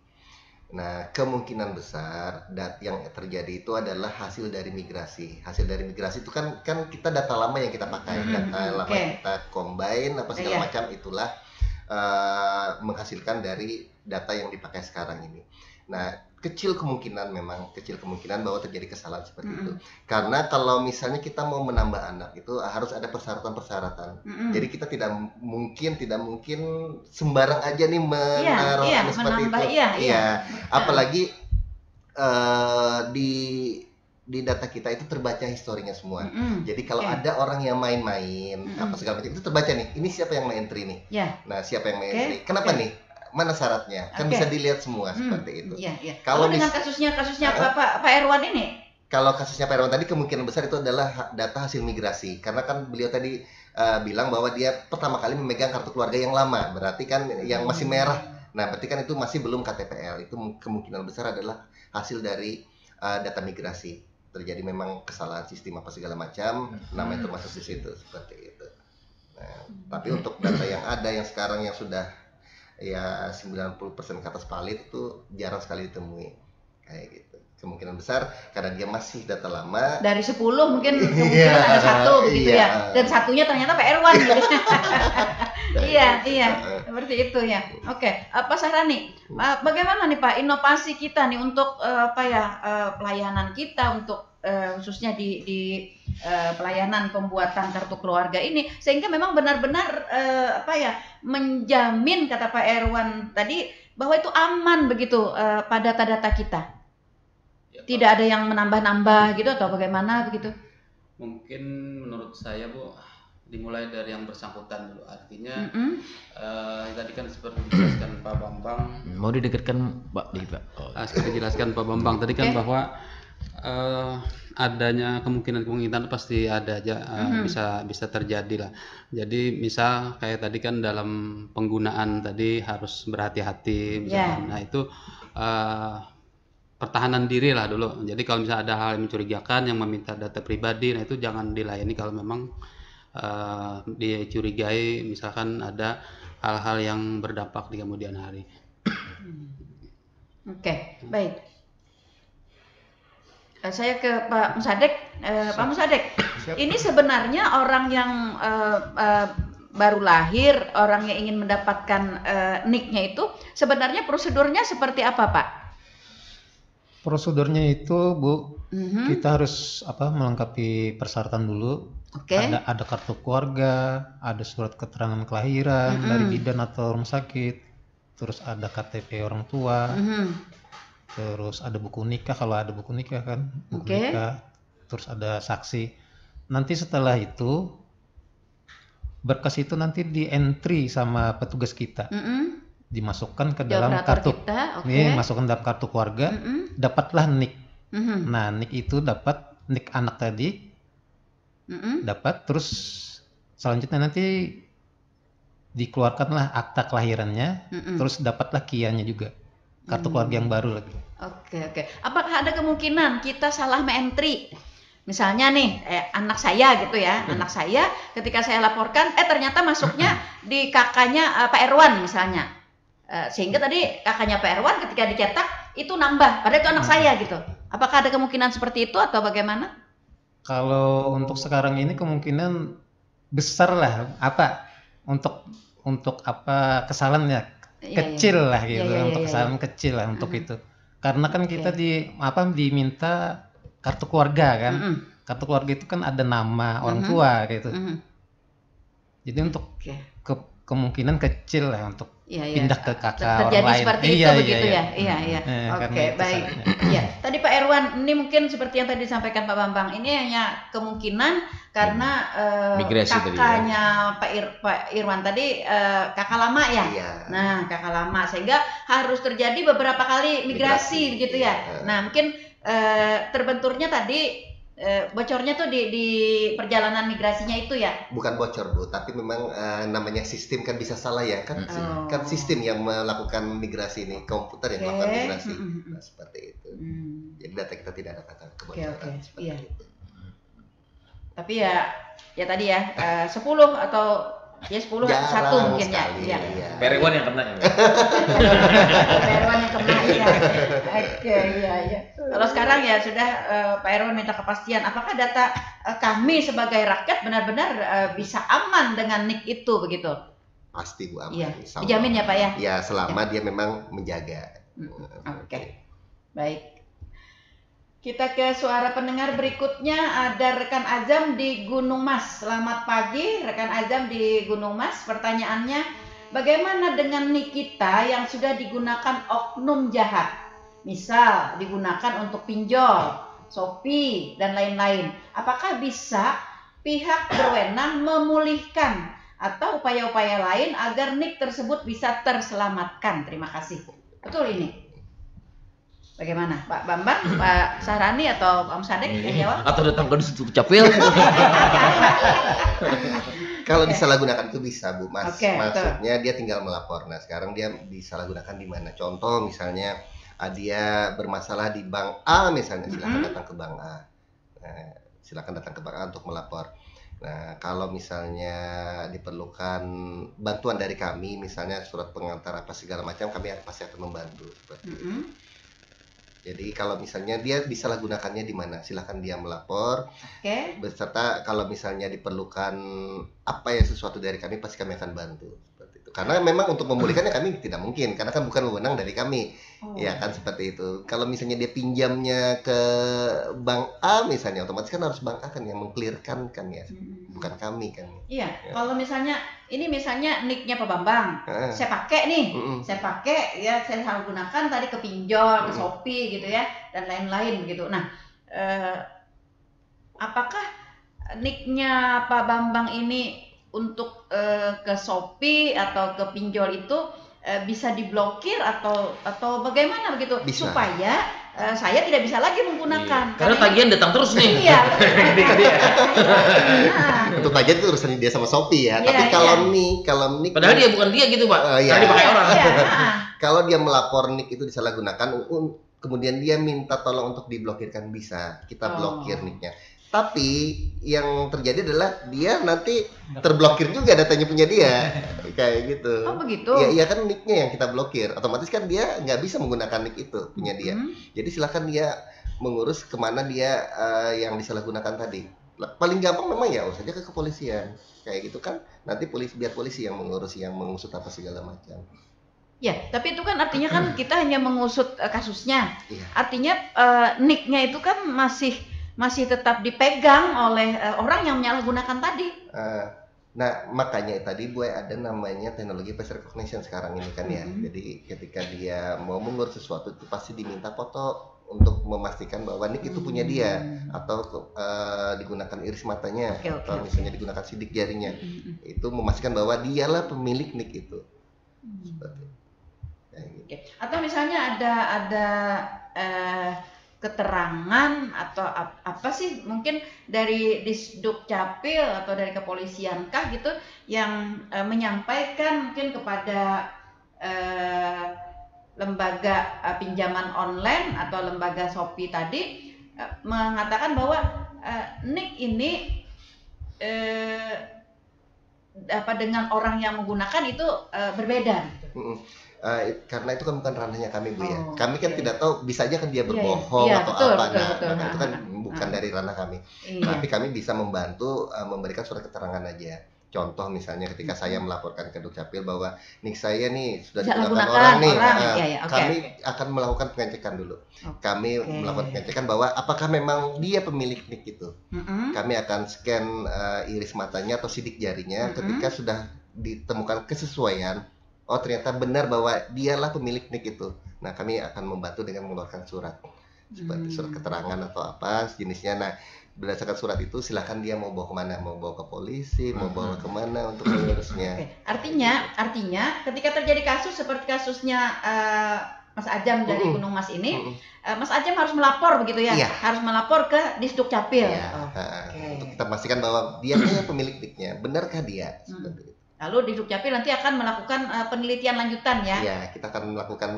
Nah kemungkinan besar yang terjadi itu adalah hasil dari migrasi. Hasil dari migrasi itu kan kita data lama yang kita pakai, data lama yang kita combine apa segala macam itulah menghasilkan dari data yang dipakai sekarang ini. Nah kecil kemungkinan bahwa terjadi kesalahan seperti itu. Karena kalau misalnya kita mau menambah anak itu harus ada persyaratan. Jadi kita tidak mungkin sembarang aja nih menaruh anak seperti itu. Apalagi di data kita itu terbaca historinya semua. Jadi kalau ada orang yang main-main apa segala macam itu terbaca nih. Ini siapa yang entry nih? Nah, siapa yang entry? Kenapa nih? Mana syaratnya? Kan bisa dilihat semua seperti itu. Kalau dengan kasusnya Pak Erwan ini? Kalau kasusnya Pak Erwan tadi kemungkinan besar itu adalah data hasil migrasi. Karena kan beliau tadi bilang bahwa dia pertama kali memegang kartu keluarga yang lama. Berarti kan yang masih merah. Nah, berarti kan itu masih belum KTPL. Itu kemungkinan besar adalah hasil dari data migrasi. Terjadi memang kesalahan sistem apa segala macam. Namanya termasuk di situ seperti itu. Nah, tapi untuk data yang ada yang sekarang yang sudah ya 90% ke atas valid itu jarang sekali ditemui kayak gitu. Kemungkinan besar karena dia masih data lama. Dari 10 mungkin kemungkinan ada 1 begitu ya. Dan satunya ternyata Pak Erwan gitu. Iya. Seperti itu ya. Oke, Pak Sarani, bagaimana nih Pak inovasi kita nih untuk pelayanan kita untuk khususnya di pelayanan pembuatan kartu keluarga ini sehingga memang benar-benar menjamin kata Pak Erwan tadi bahwa itu aman begitu pada data kita. Tidak ada yang menambah-nambah gitu atau bagaimana begitu? Mungkin menurut saya Bu dimulai dari yang bersangkutan dulu. Artinya tadi kan seperti dijelaskan Pak Bambang. Mau didekatkan Pak seperti dijelaskan Pak Bambang tadi kan bahwa adanya kemungkinan pasti ada aja bisa terjadi lah. Jadi misal kayak tadi kan dalam penggunaan tadi harus berhati-hati misalkan. Nah itu pertahanan diri lah dulu. Jadi kalau misalnya ada hal yang mencurigakan yang meminta data pribadi, nah itu jangan dilayani kalau memang dicurigai misalkan ada hal-hal yang berdampak di kemudian hari. Oke, baik. Saya ke Pak Musadek. Pak Musadek, ini sebenarnya orang yang baru lahir, orang yang ingin mendapatkan NIK-nya itu sebenarnya prosedurnya seperti apa Pak? Prosedurnya itu Bu, kita harus melengkapi persyaratan dulu. Ada kartu keluarga, ada surat keterangan kelahiran dari bidan atau rumah sakit, terus ada KTP orang tua. Terus ada buku nikah kalau ada buku nikah kan, nikah. Terus ada saksi. Nanti setelah itu berkas itu nanti di entry sama petugas kita, dimasukkan ke dalam kartu. Masukkan dalam kartu keluarga, dapatlah nik. Nah nik itu dapat nik anak tadi, dapat terus selanjutnya nanti dikeluarkanlah akta kelahirannya, terus dapatlah KIA-nya juga, kartu keluarga yang baru lagi. Oke. Apakah ada kemungkinan kita salah entry? Misalnya nih, anak saya gitu ya, anak saya ketika saya laporkan, ternyata masuknya di kakaknya Pak Erwan misalnya, sehingga tadi kakaknya Pak Erwan ketika dicetak itu nambah, padahal itu anak saya gitu. Apakah ada kemungkinan seperti itu atau bagaimana? Kalau untuk sekarang ini kemungkinan besar lah, untuk apa kesalahan ya kecil lah gitu, untuk kesalahan kecil lah untuk itu. Karena kan kita diminta kartu keluarga kan, kartu keluarga itu kan ada nama orang tua gitu. Jadi untuk kemungkinan kecil lah untuk pindah ke kakak terjadi orang lain. Seperti itu begitu ya. Iya. Oke, baik. Iya. Tadi Pak Erwan, ini mungkin seperti yang tadi disampaikan Pak Bambang, ini hanya kemungkinan karena kakaknya Pak Irwan tadi kakak lama ya. Iya. Nah, kakak lama sehingga harus terjadi beberapa kali migrasi begitu ya. Nah, mungkin terbenturnya tadi bocornya tuh di perjalanan migrasinya itu ya? Bukan bocor Bu, tapi memang namanya sistem kan bisa salah ya kan, kan sistem yang melakukan migrasi ini, komputer yang melakukan migrasi, nah, seperti itu. Jadi data kita tidak ada kata kebocoran seperti itu. Tapi ya tadi ya 10 atau ya 10 satu mungkin sekali, ya. Perwan yang kena. Perwan yang kena ya. Oke, iya. Kalau sekarang ya sudah Pak Erwan minta kepastian apakah data kami sebagai rakyat benar-benar bisa aman dengan NIK itu begitu? Pasti Bu, aman. Iya. Dijamin ya Pak ya? Ya, selama dia memang menjaga. Oke. Baik. Kita ke suara pendengar berikutnya, ada rekan Azam di Gunung Mas. Selamat pagi rekan Azam di Gunung Mas. Pertanyaannya, bagaimana dengan NIK kita yang sudah digunakan oknum jahat? Misal digunakan untuk pinjol, Shopee dan lain-lain. Apakah bisa pihak berwenang memulihkan atau upaya-upaya lain agar NIK tersebut bisa terselamatkan? Terima kasih. Betul ini. Bagaimana, Pak Bambang, Pak Sahrani atau Pak Sadek yang jawab? Atau datang ke Dukcapil? Kalau disalahgunakan itu bisa Bu, maksudnya dia tinggal melapor. Nah sekarang dia disalahgunakan di mana? Contoh misalnya dia bermasalah di bank A misalnya, silakan datang ke bank A. Nah, silakan datang ke bank A untuk melapor. Nah kalau misalnya diperlukan bantuan dari kami, misalnya surat pengantar apa segala macam, kami pasti akan membantu. Jadi kalau misalnya dia disalahgunakannya di mana, silakan dia melapor. Beserta kalau misalnya diperlukan sesuatu dari kami, pasti kami akan bantu seperti itu. Karena memang untuk memulihkannya kami tidak mungkin, karena kan bukan wewenang dari kami, ya kan seperti itu. Kalau misalnya dia pinjamnya ke bank A misalnya, otomatis kan harus bank A kan yang mengklirkan kan ya, bukan kami kan. Iya. Ya. Kalau misalnya NIK-nya Pak Bambang, saya pakai nih, saya selalu gunakan tadi ke pinjol, ke Shopee gitu ya, dan lain-lain begitu. Nah, apakah NIK-nya Pak Bambang ini untuk ke Shopee atau ke pinjol itu bisa diblokir atau bagaimana begitu? Bisa. Supaya saya tidak bisa lagi menggunakan. Karena tagihan datang terus nih. Iya. Untuk tagihan itu urusan dia sama Shopee ya. Tapi kalau NIK padahal dia bukan dia gitu Pak. Karena dia pakai orang. Kalau dia melapor NIK itu disalahgunakan, kemudian dia minta tolong untuk diblokirkan, bisa. Kita blokir NIK-nya. Tapi yang terjadi adalah dia nanti terblokir juga datanya punya dia, kayak gitu. Oh begitu? Iya kan NIK-nya yang kita blokir, otomatis kan dia nggak bisa menggunakan NIK itu punya dia. Jadi silakan dia mengurus kemana dia yang disalahgunakan tadi. Paling gampang memang ya urus saja ke kepolisian, kayak gitu kan. Nanti biar polisi yang mengurus, yang mengusut apa segala macam. Ya, tapi itu kan artinya kan kita hanya mengusut kasusnya. Iya. Artinya NIK-nya itu kan masih tetap dipegang oleh orang yang menyalahgunakan tadi. Nah, makanya tadi Bu ada namanya teknologi face recognition sekarang ini kan ya. Jadi ketika dia mau mengurus sesuatu itu pasti diminta foto untuk memastikan bahwa NIK itu punya dia, atau digunakan iris matanya, atau misalnya digunakan sidik jarinya. Itu memastikan bahwa dialah pemilik NIK itu. Seperti itu. Atau misalnya ada keterangan atau apa sih mungkin dari Disduk Capil atau dari kepolisian kah gitu yang menyampaikan mungkin kepada lembaga pinjaman online atau lembaga Shopee tadi mengatakan bahwa NIK ini dengan orang yang menggunakan itu berbeda. Karena itu kan bukan ranahnya kami, Bu, ya. Kami kan tidak tahu, bisa aja kan dia berbohong atau betul, apa. Betul. Itu kan bukan dari ranah kami. Tapi kami bisa membantu memberikan surat keterangan aja. Contoh misalnya ketika saya melaporkan ke Dukcapil bahwa NIK saya nih sudah digunakan orang nih, kami akan melakukan pengecekan dulu. Kami melakukan pengecekan bahwa apakah memang dia pemilik NIK itu. Kami akan scan iris matanya atau sidik jarinya. Ketika sudah ditemukan kesesuaian, oh ternyata benar bahwa dialah pemilik NIK itu. Nah, kami akan membantu dengan mengeluarkan surat. Seperti surat keterangan atau apa jenisnya. Nah, berdasarkan surat itu silahkan dia mau bawa kemana, mau bawa ke polisi, mau bawa kemana untuk mengurusnya. Artinya ketika terjadi kasus seperti kasusnya Mas Ajam dari Gunung Mas ini, Mas Ajam harus melapor begitu ya? Harus melapor ke Disduk Capil. Untuk kita pastikan bahwa dia pemilik NIK-nya, benarkah dia? Seperti itu. Lalu Disduk Capil nanti akan melakukan penelitian lanjutan ya? Iya, kita akan melakukan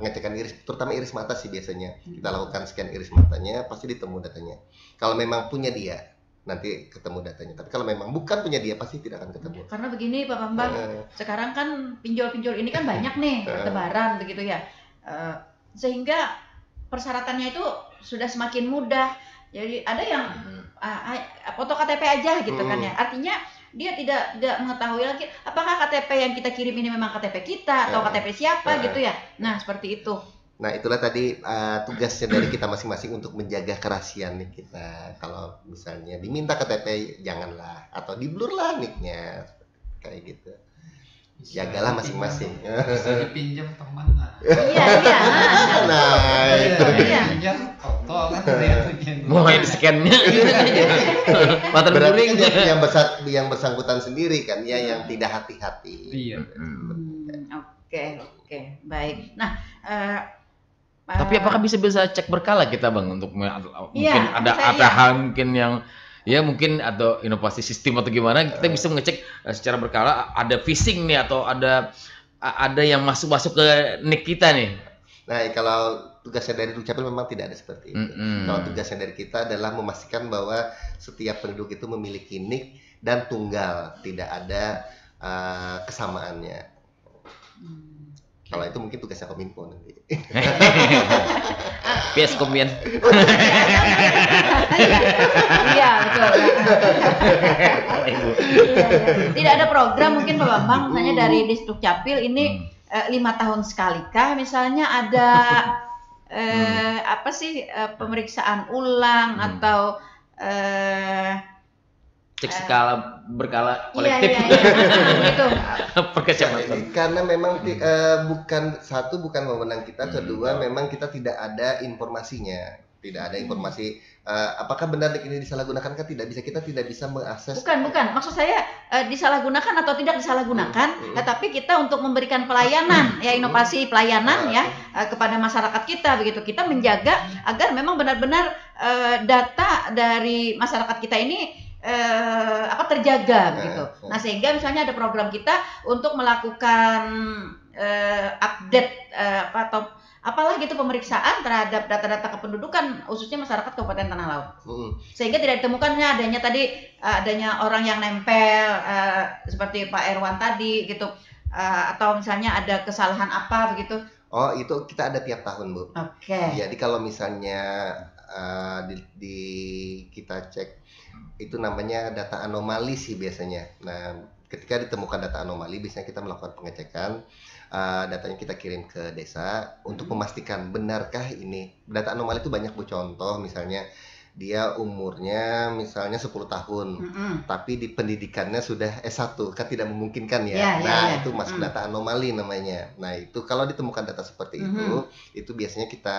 pengecekan iris, terutama iris mata sih biasanya. Kita lakukan scan iris matanya, pasti ditemu datanya. Kalau memang punya dia, nanti ketemu datanya. Tapi kalau memang bukan punya dia, pasti tidak akan ketemu. Karena begini Pak Bambang, sekarang kan pinjol-pinjol ini kan banyak nih, bertebaran begitu ya. Sehingga persyaratannya itu sudah semakin mudah. Jadi ada yang foto KTP aja gitu kan ya. Artinya dia tidak mengetahui lagi apakah KTP yang kita kirim ini memang KTP kita atau KTP siapa gitu ya. Nah, seperti itu. Nah, itulah tadi tugasnya dari kita masing-masing untuk menjaga kerahasiaan nih kita. Kalau misalnya diminta KTP janganlah, atau di-blur lah nicknya kayak gitu. Jagalah masing-masing. Bisa dipinjam teman lah. Iya. Nah, itu pinjam foto kan mulai di scan-nya. Berarti kan yang bersangkutan sendiri kan ya yang tidak hati-hati. Iya. Oke, baik. Nah, tapi apakah bisa cek berkala kita Bang untuk mungkin ada hal mungkin yang ya mungkin atau inovasi sistem atau gimana kita bisa mengecek secara berkala ada phishing nih atau ada yang masuk ke NIK kita nih. Nah, kalau tugasnya dari Dukcapil memang tidak ada seperti itu. Kalau tugasnya dari kita adalah memastikan bahwa setiap penduduk itu memiliki NIK dan tunggal, tidak ada kesamaannya. Kalau itu mungkin tugasnya Kominfo nanti. PS Komin. Iya, betul. Tidak ada program mungkin Pak Bambang misalnya dari Disduk Capil ini 5 tahun sekali kah misalnya ada pemeriksaan ulang atau cek skala berkala kolektif gitu. Karena memang bukan wewenang kita, kedua memang kita tidak ada informasinya, tidak ada informasi apakah benar ini disalahgunakan kan tidak bisa mengakses. Bukan maksud saya disalahgunakan atau tidak disalahgunakan, tetapi kita untuk memberikan pelayanan inovasi pelayanan kepada masyarakat kita begitu, kita menjaga agar memang benar-benar data dari masyarakat kita ini terjaga begitu. Nah, sehingga misalnya ada program kita untuk melakukan update atau apalah gitu pemeriksaan terhadap data-data kependudukan khususnya masyarakat Kabupaten Tanah Laut. Sehingga tidak ditemukannya adanya orang yang nempel seperti Pak Erwan tadi gitu, atau misalnya ada kesalahan apa begitu. Oh, itu kita ada tiap tahun, Bu. Oke. Jadi kalau misalnya kita cek itu namanya data anomali sih biasanya. Nah, ketika ditemukan data anomali biasanya kita melakukan pengecekan, datanya kita kirim ke desa untuk memastikan benarkah ini. Data anomali itu banyak, Bu. Contoh misalnya dia umurnya misalnya 10 tahun, tapi di pendidikannya sudah S1, kan tidak memungkinkan ya. Itu masuk data anomali namanya. Nah, itu kalau ditemukan data seperti itu biasanya kita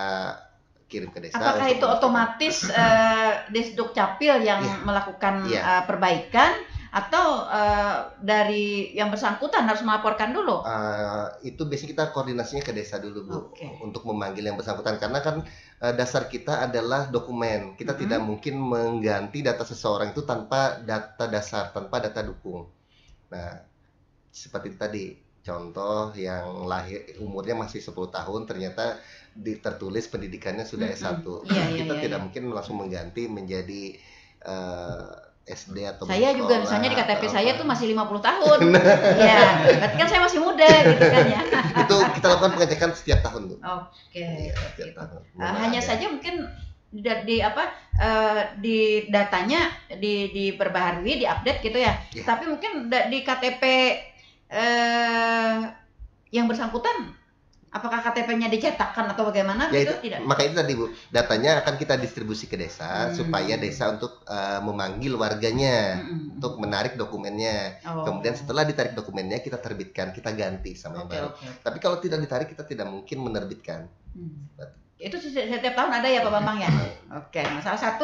kirim ke desa. Apakah itu otomatis Disduk Capil yang melakukan perbaikan atau dari yang bersangkutan harus melaporkan dulu? Itu biasanya kita koordinasinya ke desa dulu, Bu, untuk memanggil yang bersangkutan, karena kan dasar kita adalah dokumen. Kita tidak mungkin mengganti data seseorang itu tanpa data dasar, tanpa data dukung. Nah, seperti tadi contoh yang lahir umurnya masih 10 tahun ternyata tertulis pendidikannya sudah S1. Kita tidak mungkin langsung mengganti menjadi SD atau saya juga misalnya di KTP saya tuh masih 50 tahun. Ya, berarti kan saya masih muda gitu kan ya. Itu kita lakukan pengecekan setiap tahun, Bu. Oke. Hanya saja mungkin di datanya diperbaharui, diupdate gitu ya. Tapi mungkin di KTP yang bersangkutan, apakah KTP-nya dicetakkan atau bagaimana? Ya, itu tidak. Maka itu tadi, Bu, datanya akan kita distribusi ke desa supaya desa untuk memanggil warganya untuk menarik dokumennya. Kemudian setelah ditarik dokumennya kita terbitkan, kita ganti sama yang baru. Tapi kalau tidak ditarik kita tidak mungkin menerbitkan. Itu setiap tahun ada ya Pak Bambang ya? Oke, nah salah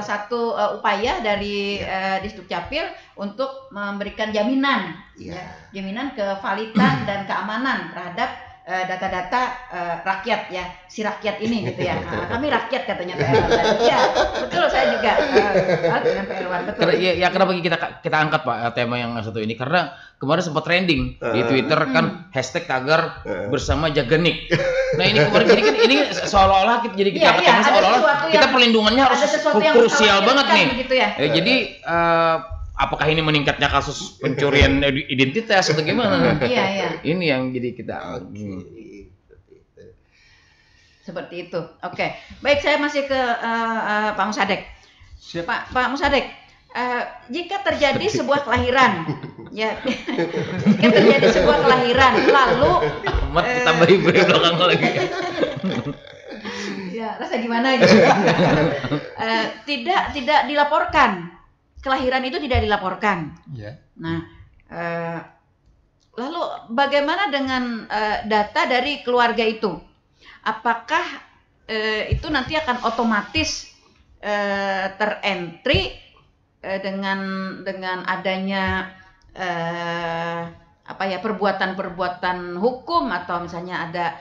satu upaya dari Disdukcapil untuk memberikan jaminan, jaminan kevalidan dan keamanan terhadap data-data rakyat ya, si rakyat ini gitu ya. Kami rakyat katanya Pak Elwan. Ya, betul, saya juga dengan Pak Elwan, betul. Ya kenapa kita angkat Pak tema yang satu ini, karena kemarin sempat trending di Twitter kan hashtag tagar bersama Jaganik. Nah ini kemarin jadi kan ini seolah-olah kita perlindungannya harus krusial banget nih. Gitu ya. Jadi apakah ini meningkatnya kasus pencurian identitas atau gimana? Iya. Ini yang jadi kita. Seperti itu. Oke. Baik, saya masih ke Pak Musadek. Pak Musadek, jika terjadi sebuah kelahiran, ya, jika terjadi sebuah kelahiran, lalu tambah ibu belakang lagi. Ya, rasa gimana gitu. Tidak dilaporkan. Kelahiran itu tidak dilaporkan. Nah, lalu bagaimana dengan data dari keluarga itu? Apakah itu nanti akan otomatis terentry dengan adanya perbuatan-perbuatan hukum, atau misalnya ada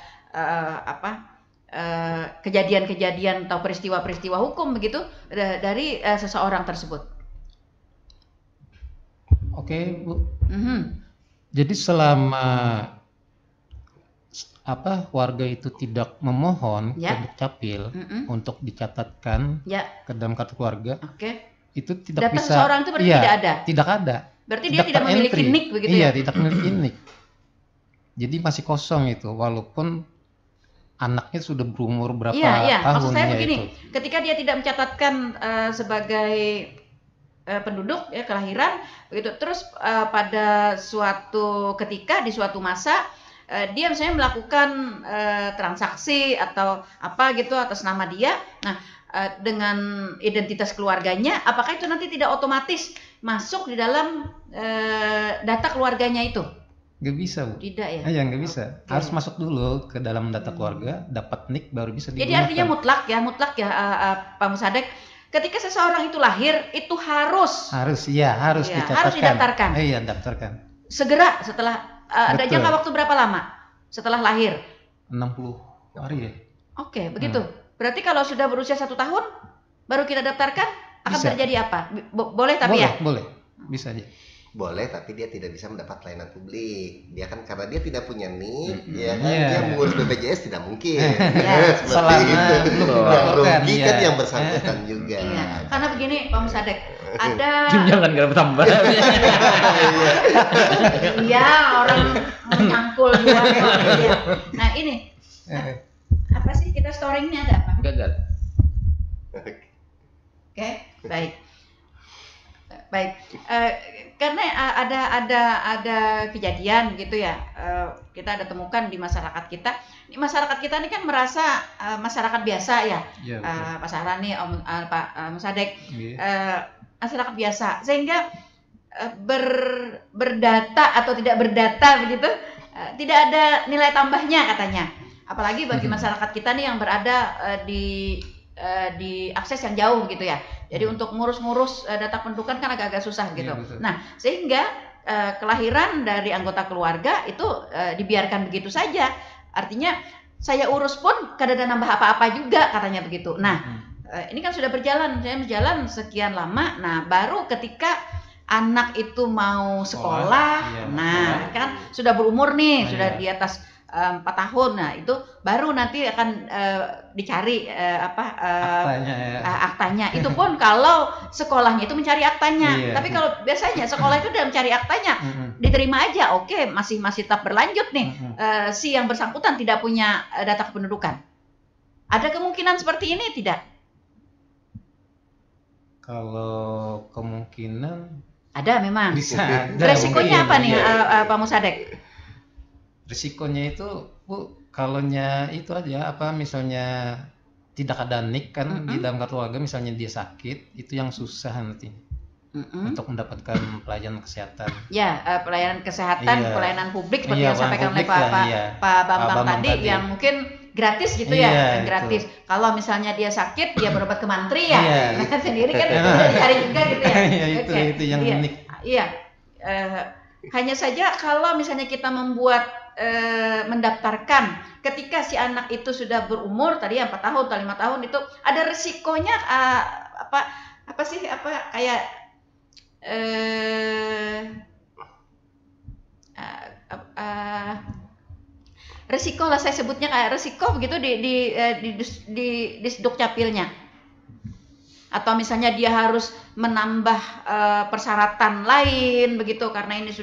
kejadian-kejadian atau peristiwa-peristiwa hukum begitu dari seseorang tersebut? Oke, Bu. Jadi selama warga itu tidak memohon ke Dukcapil untuk dicatatkan ke dalam kartu keluarga, itu tidak data bisa. Seseorang itu berarti tidak ada. Tidak ada. Berarti dia tidak memiliki NIK begitu ya? Iya, tidak memiliki NIK. Jadi masih kosong itu, walaupun anaknya sudah berumur berapa tahun. Maksud saya begini, ketika dia tidak mencatatkan sebagai penduduk ya, kelahiran begitu, terus pada suatu ketika di suatu masa dia misalnya melakukan transaksi atau apa gitu atas nama dia, nah dengan identitas keluarganya, apakah itu nanti tidak otomatis masuk di dalam data keluarganya itu? Nggak bisa, Bu. Tidak ya? Nggak bisa. Harus masuk dulu ke dalam data keluarga, dapat NIK baru bisa digunakan. Jadi artinya mutlak ya Pak Musadek, ketika seseorang itu lahir itu harus dicatatkan. Harus didaftarkan. Iya, daftarkan. Segera setelah ada jangka waktu berapa lama setelah lahir? 60 hari ya. Oke, begitu. Berarti kalau sudah berusia 1 tahun baru kita daftarkan, akan terjadi apa? Boleh tapi ya? Boleh. Bisa aja. Boleh, tapi dia tidak bisa mendapat pelayanan publik. Dia kan karena dia tidak punya NIK, dia mengurus BPJS tidak mungkin. Seperti itu. Rugi kan yang bersangkutan juga. Karena begini Pak Musadek, ada jangan tambah. Iya, orang mencangkul juga. Nah ini apa sih, kita storingnya ada apa? Gagal. Oke, baik. Karena ada kejadian gitu ya, kita ada temukan di masyarakat kita. Masyarakat kita ini kan merasa masyarakat biasa ya, Pak Sahrani, Pak Musadek, masyarakat biasa, sehingga berdata atau tidak berdata begitu, tidak ada nilai tambahnya katanya. Apalagi bagi masyarakat kita nih yang berada di akses yang jauh gitu ya. Jadi untuk ngurus-ngurus data pendudukan kan agak-agak susah gitu. Nah, sehingga kelahiran dari anggota keluarga itu dibiarkan begitu saja. Artinya saya urus pun kada ada nambah apa-apa juga katanya begitu. Nah, ini kan sudah berjalan sekian lama. Nah, baru ketika anak itu mau sekolah, nah kan sudah berumur nih, sudah di atas 4 tahun. Nah, itu baru nanti akan dicari aktanya. Itu pun kalau sekolahnya itu mencari aktanya. Tapi kalau biasanya sekolah itu udah mencari aktanya, diterima aja. Oke, masih tetap berlanjut nih. Si yang bersangkutan tidak punya data kependudukan. Ada kemungkinan seperti ini tidak? Kalau kemungkinan ada memang. Bisa. Resikonya apa nih, Pak Musadek? Risikonya itu, Bu, kalaunya itu aja misalnya tidak ada nik kan di dalam kartu keluarga, misalnya dia sakit, itu yang susah nanti untuk mendapatkan pelayanan kesehatan. Ya, pelayanan kesehatan, pelayanan publik seperti yang disampaikan oleh Pak Bambang tadi, yang mungkin gratis gitu ya, gratis. Kalau misalnya dia sakit, dia berobat ke mantri ya, sendiri kan dicari juga gitu ya. Itu yang unik. Iya, hanya saja kalau misalnya kita membuat mendaftarkan ketika si anak itu sudah berumur tadi 4 tahun atau 5 tahun, itu ada resikonya kayak resiko lah, saya sebutnya kayak resiko begitu di Dukcapilnya. Atau misalnya dia harus menambah persyaratan lain begitu karena ini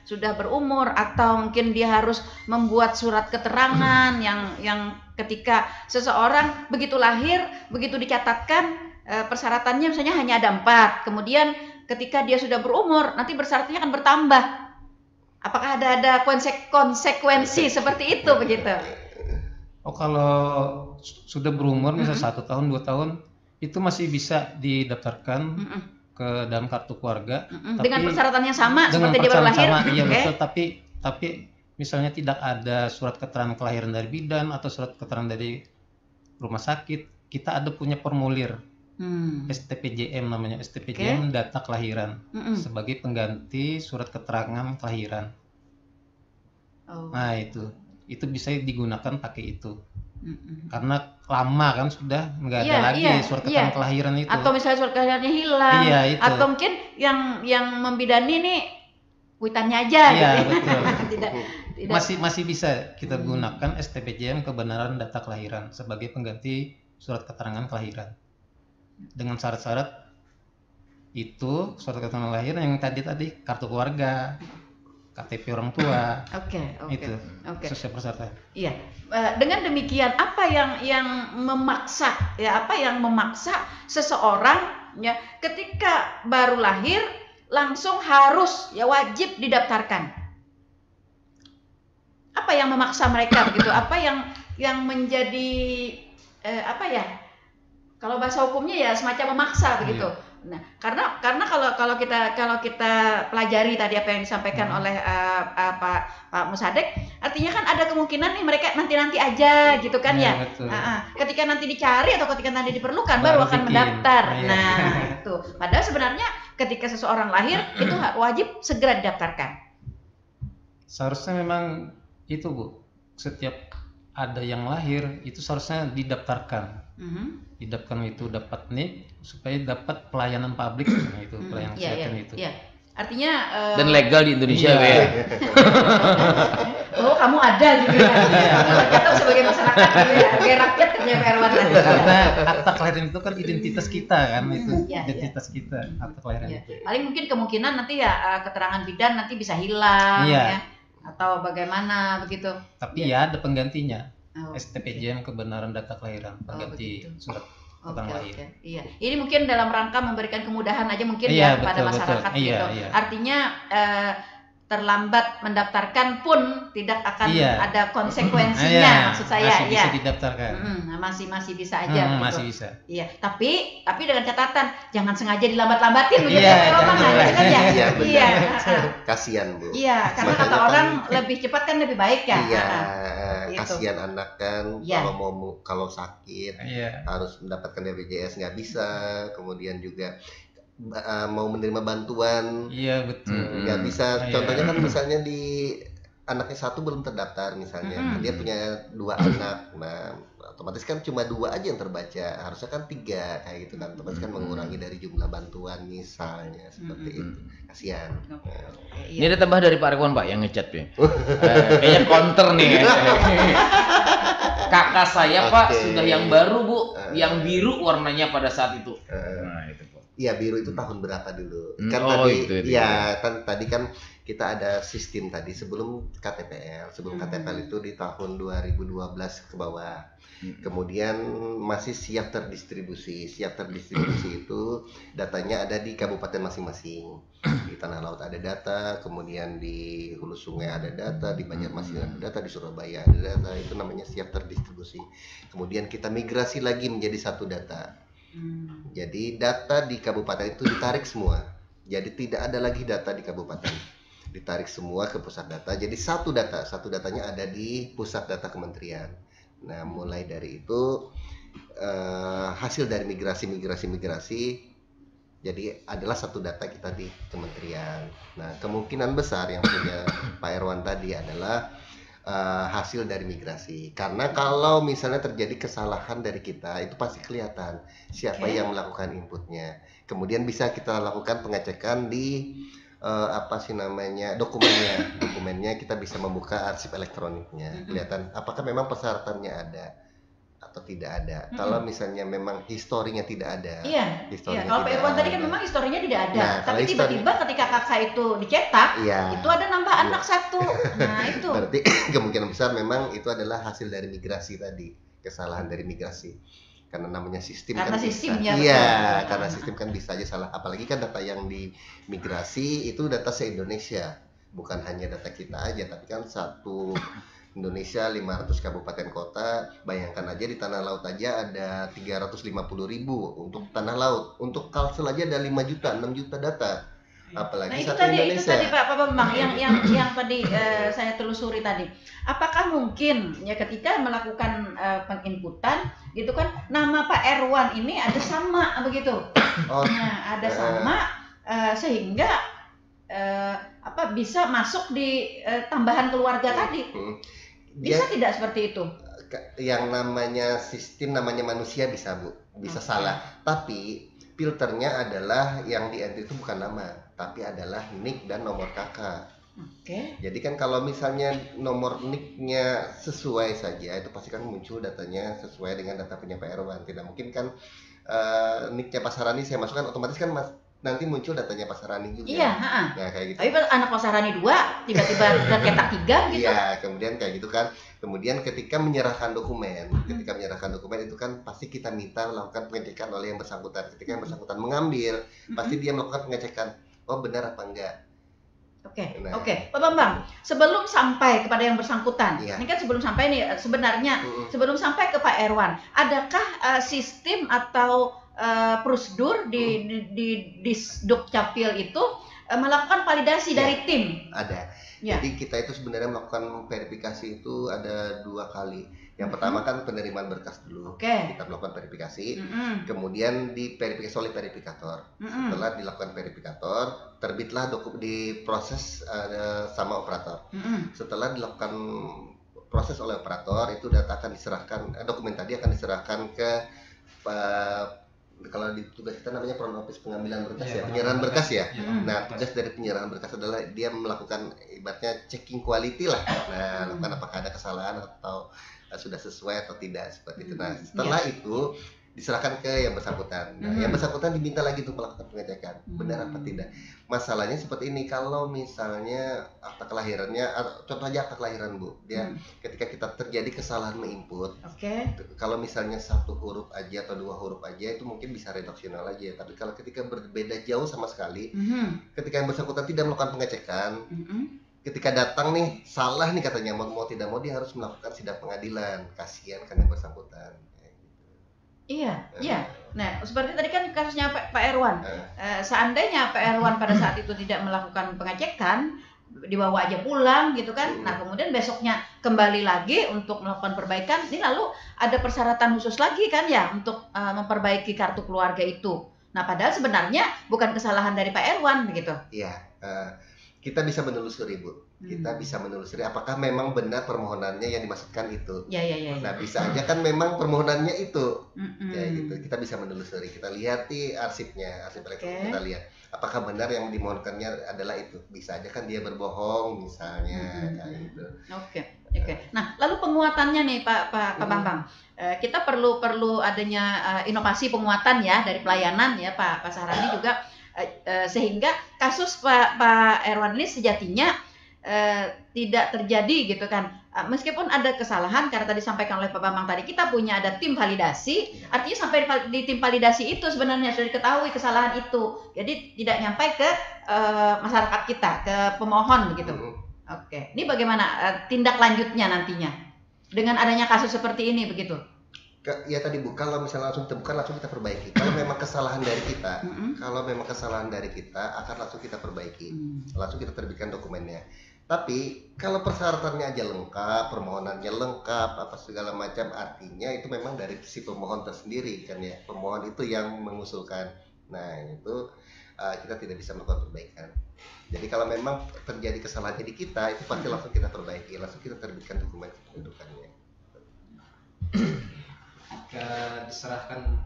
sudah berumur, atau mungkin dia harus membuat surat keterangan yang ketika seseorang begitu lahir, begitu dicatatkan persyaratannya misalnya hanya ada 4, kemudian ketika dia sudah berumur nanti persyaratnya akan bertambah. Apakah ada konsekuensi seperti itu begitu? Oh, kalau sudah berumur misalnya 1 tahun 2 tahun itu masih bisa didaftarkan ke dalam kartu keluarga, dengan persyaratan yang sama seperti dia baru lahir. Iya, betul, tapi misalnya tidak ada surat keterangan kelahiran dari bidan atau surat keterangan dari rumah sakit, kita ada punya formulir STPJM namanya, STPJM data kelahiran sebagai pengganti surat keterangan kelahiran. Nah, itu bisa digunakan pakai itu. Karena lama kan sudah nggak ada lagi surat keterangan kelahiran itu. Atau misalnya surat kelahirannya hilang, atau mungkin yang membidani nih kuitannya aja. Iya, gitu. Betul. Masih bisa kita gunakan STPJM kebenaran data kelahiran sebagai pengganti surat keterangan kelahiran dengan syarat-syarat itu, surat keterangan kelahiran yang tadi kartu keluarga, KTP orang tua. Itu sesuai persyaratan. Iya. Dengan demikian apa yang memaksa seseorang ya ketika baru lahir langsung harus wajib didaftarkan? Apa yang memaksa mereka begitu? Apa yang menjadi kalau bahasa hukumnya ya semacam memaksa begitu. Nah, karena kalau kita pelajari tadi apa yang disampaikan oleh Pak Musadek, artinya kan ada kemungkinan nih mereka nanti aja gitu kan ya. Ketika nanti dicari atau ketika nanti diperlukan baru akan mendaftar. Nah, itu. Padahal sebenarnya ketika seseorang lahir itu wajib segera didaftarkan. Seharusnya memang itu, Bu. Setiap ada yang lahir itu seharusnya didaftarkan. Didaftarkan itu dapat nik supaya dapat pelayanan publik itu, pelayanan kesehatan itu. Iya. Artinya dan legal di Indonesia ya. Oh, kamu ada gitu ya. Kita sebagai masyarakat gitu ya, sebagai rakyat kerja PRW tadi. Karena akta kelahiran itu kan identitas kita kan, itu identitas kita, akta kelahiran itu. Paling mungkin kemungkinan nanti keterangan bidan nanti bisa hilang ya. Atau bagaimana begitu. Tapi ada penggantinya. STPJM kebenaran data kelahiran, pengganti surat keterangan lahir. Iya, ini mungkin dalam rangka memberikan kemudahan aja mungkin kepada masyarakat gitu. Artinya terlambat mendaftarkan pun tidak akan ada konsekuensinya, maksud saya. Masih bisa didaftarkan. Masih bisa aja. Masih bisa. Iya, tapi dengan catatan jangan sengaja dilambat-lambatin begitu. Iya. Kasihan, Bu. Iya, karena kata orang lebih cepat kan lebih baik ya. Iya, kasihan anak kan kalau sakit harus mendapatkan BPJS nggak bisa, kemudian juga mau menerima bantuan. Iya betul. Nggak bisa. Contohnya kan misalnya di anaknya satu belum terdaftar misalnya, dia punya 2 anak, nah otomatis kan cuma 2 aja yang terbaca, harusnya kan 3 kayak gitu kan, otomatis kan mengurangi dari jumlah bantuan misalnya seperti itu, kasihan. Ini ada tambah dari Pak Rekwan Pak yang ngechat ya. Kayaknya counter nih. Kakak saya Pak sudah yang baru Bu, yang biru warnanya pada saat itu. Nah itu Pak. Iya biru itu tahun berapa dulu? Kan itu, ya kan tadi kan kita ada sistem tadi sebelum KTPL itu di tahun 2012 ke bawah. Kemudian masih siap terdistribusi itu datanya ada di kabupaten masing-masing. Di Tanah Laut ada data, kemudian di Hulu Sungai ada data, di Banjarmasin ada data, di Surabaya ada data, itu namanya siap terdistribusi. Kemudian kita migrasi lagi menjadi satu data. Jadi data di kabupaten itu ditarik semua. Jadi tidak ada lagi data di kabupaten. Ditarik semua ke pusat data. Jadi satu datanya ada di pusat data kementerian. Nah, mulai dari itu hasil dari migrasi jadi adalah satu data kita di kementerian. Nah, kemungkinan besar yang punya Pak Erwan tadi adalah hasil dari migrasi. Karena kalau misalnya terjadi kesalahan dari kita, itu pasti kelihatan siapa yang melakukan inputnya. Kemudian bisa kita lakukan pengecekan di dokumennya kita bisa membuka arsip elektroniknya, kelihatan apakah memang persyaratannya ada atau tidak ada. Kalau misalnya memang historinya tidak ada, kalau Pak Irwan tadi kan memang historinya tidak ada, tapi tiba-tiba ketika kakak itu dicetak, itu ada nambah anak satu. Nah itu berarti kemungkinan besar memang itu adalah hasil dari migrasi tadi, kesalahan dari migrasi. Karena namanya sistem karena kan sistemnya karena sistem kan bisa aja salah, apalagi kan data yang dimigrasi itu data se-Indonesia, bukan hanya data kita aja, tapi kan satu Indonesia 500 kabupaten kota. Bayangkan aja di Tanah Laut aja ada 350.000 untuk Tanah Laut, untuk Kalsel aja ada 5 juta 6 juta data. Apalagi itu tadi Pak Bambang yang tadi saya telusuri tadi. Apakah mungkin ya ketika melakukan penginputan gitu kan nama Pak Erwan ini ada sama begitu? Nah, ada sama sehingga bisa masuk di tambahan keluarga tadi. Bisa tidak seperti itu? Yang namanya sistem, namanya manusia bisa Bu, bisa salah. Tapi filternya adalah yang di-entry itu bukan nama, tapi adalah nick dan nomor kakak. Jadi kan kalau misalnya nomor nicknya sesuai saja, itu pasti kan muncul datanya sesuai dengan data punya Pak Erwan. Tidak mungkin kan nicknya Pak Sarani saya masukkan otomatis kan nanti muncul datanya Pak Sarani juga. Iya, nah kayak gitu. Tapi anak Pak Sarani 2 tiba-tiba tercetak 3 gitu. Iya, kemudian kayak gitu kan. Kemudian ketika menyerahkan dokumen itu kan pasti kita minta melakukan pengecekan oleh yang bersangkutan. Ketika yang bersangkutan mengambil, pasti dia melakukan pengecekan. Oh benar apa enggak? Oke, Pak Bambang, sebelum sampai kepada yang bersangkutan, ini kan sebelum sampai nih sebenarnya sebelum sampai ke Pak Erwan, adakah sistem atau prosedur di Dukcapil itu melakukan validasi dari tim? Ada. Jadi kita itu sebenarnya melakukan verifikasi itu ada 2 kali. Yang pertama kan penerimaan berkas dulu. Kita melakukan verifikasi. Kemudian diverifikasi oleh verifikator. Setelah dilakukan verifikator, terbitlah diproses sama operator. Setelah dilakukan proses oleh operator, itu data akan diserahkan, dokumen tadi akan diserahkan ke kalau di tugas kita namanya front office pengambilan berkas penyerahan berkas ya. Nah, tugas dari penyerahan berkas adalah dia melakukan ibaratnya checking quality lah. Nah, lakukan apakah ada kesalahan atau sudah sesuai atau tidak seperti itu. Nah, setelah itu diserahkan ke yang bersangkutan. Nah, yang bersangkutan diminta lagi untuk melakukan pengecekan, benar apa tidak. Masalahnya seperti ini, kalau misalnya akta kelahirannya, contoh aja akta kelahiran Bu, dia ketika kita terjadi kesalahan menginput, kalau misalnya 1 huruf aja atau 2 huruf aja itu mungkin bisa redaksional aja. Tapi kalau ketika berbeda jauh sama sekali, ketika yang bersangkutan tidak melakukan pengecekan, ketika datang nih salah nih katanya, mau tidak mau dia harus melakukan sidang pengadilan. Kasihan kan yang bersangkutan. Iya. Nah, seperti tadi kan kasusnya Pak Erwan. Seandainya Pak Erwan pada saat itu tidak melakukan pengecekan, dibawa aja pulang gitu kan. Nah, kemudian besoknya kembali lagi untuk melakukan perbaikan. Ini lalu ada persyaratan khusus lagi kan ya untuk memperbaiki kartu keluarga itu. Nah, padahal sebenarnya bukan kesalahan dari Pak Erwan begitu. Iya, kita bisa menelusuri, Bu. Kita bisa menelusuri apakah memang benar permohonannya yang dimaksudkan itu. Ya. Nah, bisa aja kan memang permohonannya itu. Ya gitu. Kita bisa menelusuri. Kita lihat di arsipnya, arsip elektronik kita lihat apakah benar yang dimohonkannya adalah itu. Bisa aja kan dia berbohong misalnya kayak gitu. Oke. Nah, lalu penguatannya nih Pak Bambang. Kita perlu adanya inovasi penguatan ya dari pelayanan ya Pak Sahrani juga sehingga kasus Pak Erwan ini sejatinya tidak terjadi gitu kan. Meskipun ada kesalahan karena tadi disampaikan oleh Pak Bambang tadi kita punya ada tim validasi, artinya sampai di tim validasi itu sebenarnya sudah diketahui kesalahan itu. Jadi tidak nyampe ke masyarakat kita, ke pemohon begitu. Oke. Ini bagaimana tindak lanjutnya nantinya dengan adanya kasus seperti ini begitu? Ya tadi Bu, kalau misalnya langsung ditemukan langsung kita perbaiki. Kalau memang kesalahan dari kita, akan langsung kita perbaiki. Langsung kita terbitkan dokumennya. Tapi kalau persyaratannya aja lengkap, permohonannya lengkap, apa segala macam, artinya itu memang dari si pemohon tersendiri kan ya. Pemohon itu yang mengusulkan. Nah itu kita tidak bisa melakukan perbaikan. Jadi kalau memang terjadi kesalahan di kita, itu pasti langsung kita perbaiki, langsung kita terbitkan dokumen kependudukannya. Jika diserahkan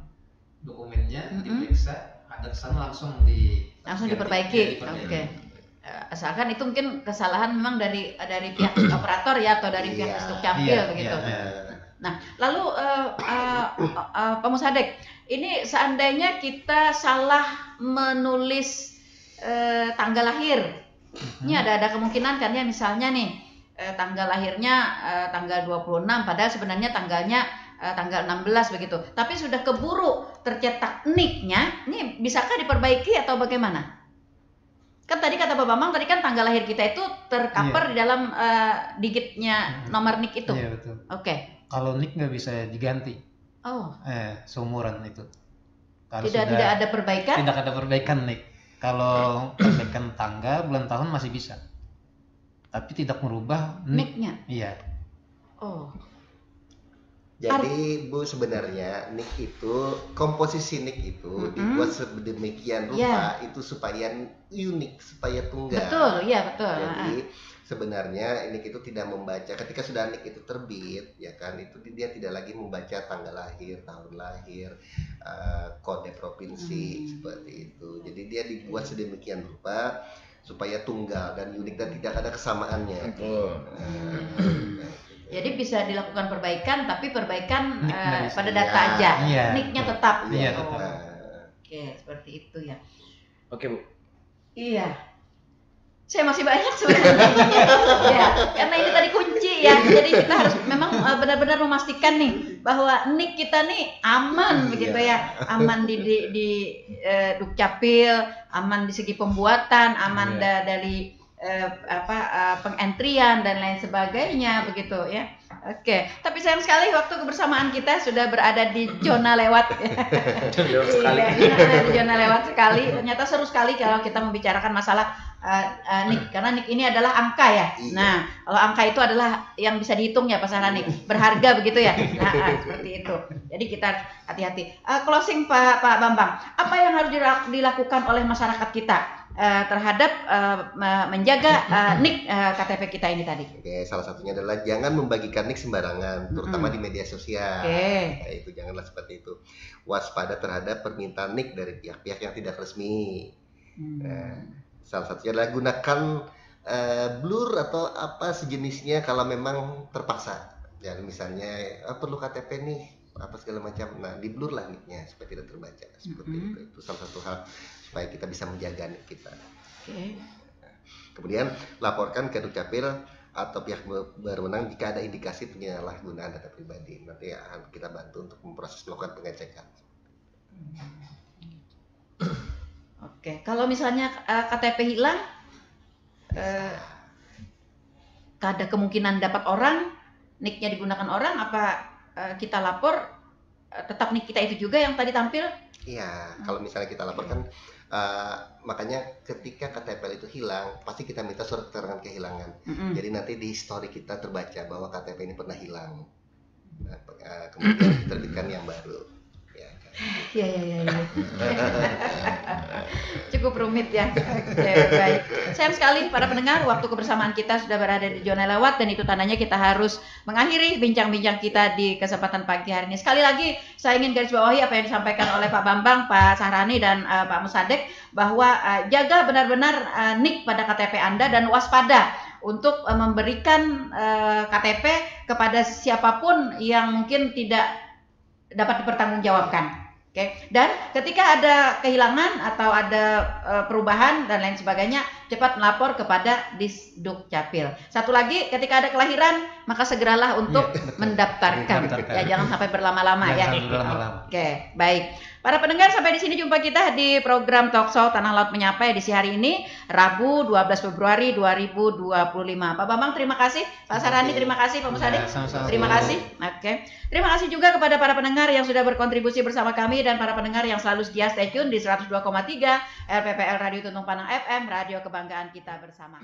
dokumennya, diperiksa, ada kesalahan langsung diperbaiki. Oke. Asalkan itu mungkin kesalahan memang dari pihak operator ya atau dari pihak Dukcapil begitu. Nah, lalu Pak Musadek, ini seandainya kita salah menulis tanggal lahir, ini ada kemungkinan kan ya misalnya nih tanggal lahirnya tanggal 26, padahal sebenarnya tanggalnya tanggal 16 begitu. Tapi sudah keburu tercetak NIK-nya, ini bisakah diperbaiki atau bagaimana? Kan tadi kata Pak Bambang tadi kan tanggal lahir kita itu tercover di dalam digitnya nomor NIK itu. Iya betul. Oke. Kalau NIK nggak bisa diganti. Oh. Seumuran itu. Tidak ada perbaikan? Tidak ada perbaikan NIK. Kalau perbaikan tanggal, bulan tahun masih bisa. Tapi tidak merubah NIK-nya. Iya. Oh. Jadi Bu sebenarnya NIK itu, komposisi NIK itu dibuat sedemikian rupa itu supaya unik, supaya tunggal. Betul, iya betul. Jadi sebenarnya NIK itu tidak membaca, ketika sudah NIK itu terbit, ya kan, itu dia tidak lagi membaca tanggal lahir, tahun lahir, kode provinsi seperti itu. Jadi dia dibuat sedemikian rupa supaya tunggal dan unik dan tidak ada kesamaannya. Jadi bisa dilakukan perbaikan, tapi perbaikan pada data aja, NIK-nya tetap. Iya, tetap. Oke, seperti itu ya. Oke Bu. Iya. Saya masih banyak sebenarnya. Ya, karena ini tadi kunci ya. Jadi kita harus memang benar-benar memastikan nih bahwa NIK kita nih aman begitu ya. Aman di Dukcapil, aman di segi pembuatan, aman dari pengentrian dan lain sebagainya begitu ya. Oke, tapi sayang sekali waktu kebersamaan kita sudah berada di zona lewat. Zona lewat sekali. Ternyata seru sekali kalau kita membicarakan masalah NIK, karena NIK ini adalah angka ya. Nah, kalau angka itu adalah yang bisa dihitung ya Pak Sahrani, berharga begitu ya. Nah, seperti itu. Jadi kita hati-hati. Closing Pak Bambang, apa yang harus dilakukan oleh masyarakat kita terhadap menjaga NIK KTP kita ini tadi? Oke, salah satunya adalah jangan membagikan NIK sembarangan, terutama di media sosial. Nah, itu janganlah seperti itu. Waspada terhadap permintaan NIK dari pihak-pihak yang tidak resmi. Salah satunya adalah gunakan blur atau apa sejenisnya kalau memang terpaksa. Ya, misalnya perlu KTP nih, apa segala macam. Nah, di blur lah NIK-nya supaya tidak terbaca. Seperti itu. Itu salah satu hal supaya kita bisa menjaga NIK kita. Kemudian laporkan ke Dukcapil atau pihak berwenang jika ada indikasi penyalahgunaan data pribadi. Nanti akan kita bantu untuk memproses melakukan pengecekan. Oke, kalau misalnya KTP hilang, ada kemungkinan dapat orang, NIK-nya digunakan orang, apa kita lapor tetap NIK kita itu juga yang tadi tampil? Iya, kalau misalnya kita laporkan, makanya ketika KTP itu hilang, pasti kita minta surat keterangan kehilangan. Jadi nanti di histori kita terbaca bahwa KTP ini pernah hilang. Nah, kemudian diterbitkan yang baru. Ya, kan? Iya. Cukup rumit ya. Oke, baik. Sayang sekali para pendengar, waktu kebersamaan kita sudah berada di zona lewat dan itu tandanya kita harus mengakhiri bincang-bincang kita di kesempatan pagi hari ini. Sekali lagi saya ingin garis bawahi apa yang disampaikan oleh Pak Bambang, Pak Sahrani dan Pak Musadek bahwa jaga benar-benar nik pada KTP Anda dan waspada untuk memberikan KTP kepada siapapun yang mungkin tidak dapat dipertanggungjawabkan. Oke. Dan ketika ada kehilangan atau ada perubahan dan lain sebagainya, cepat melapor kepada Disduk Capil. Satu lagi, ketika ada kelahiran, maka segeralah untuk mendaftarkan. Ya, jangan sampai berlama-lama ya. Oke, baik. Para pendengar, sampai di sini jumpa kita di program Talkshow Tanah Laut Menyapa edisi hari ini, Rabu 12 Februari 2025. Pak Bambang, terima kasih. Pak Sahrani, terima kasih. Pak Musadek, terima kasih. Oke. Terima kasih juga kepada para pendengar yang sudah berkontribusi bersama kami dan para pendengar yang selalu setia stay tune di 102,3 RPPL Radio Tuntung Panang FM, radio kebanggaan kita bersama.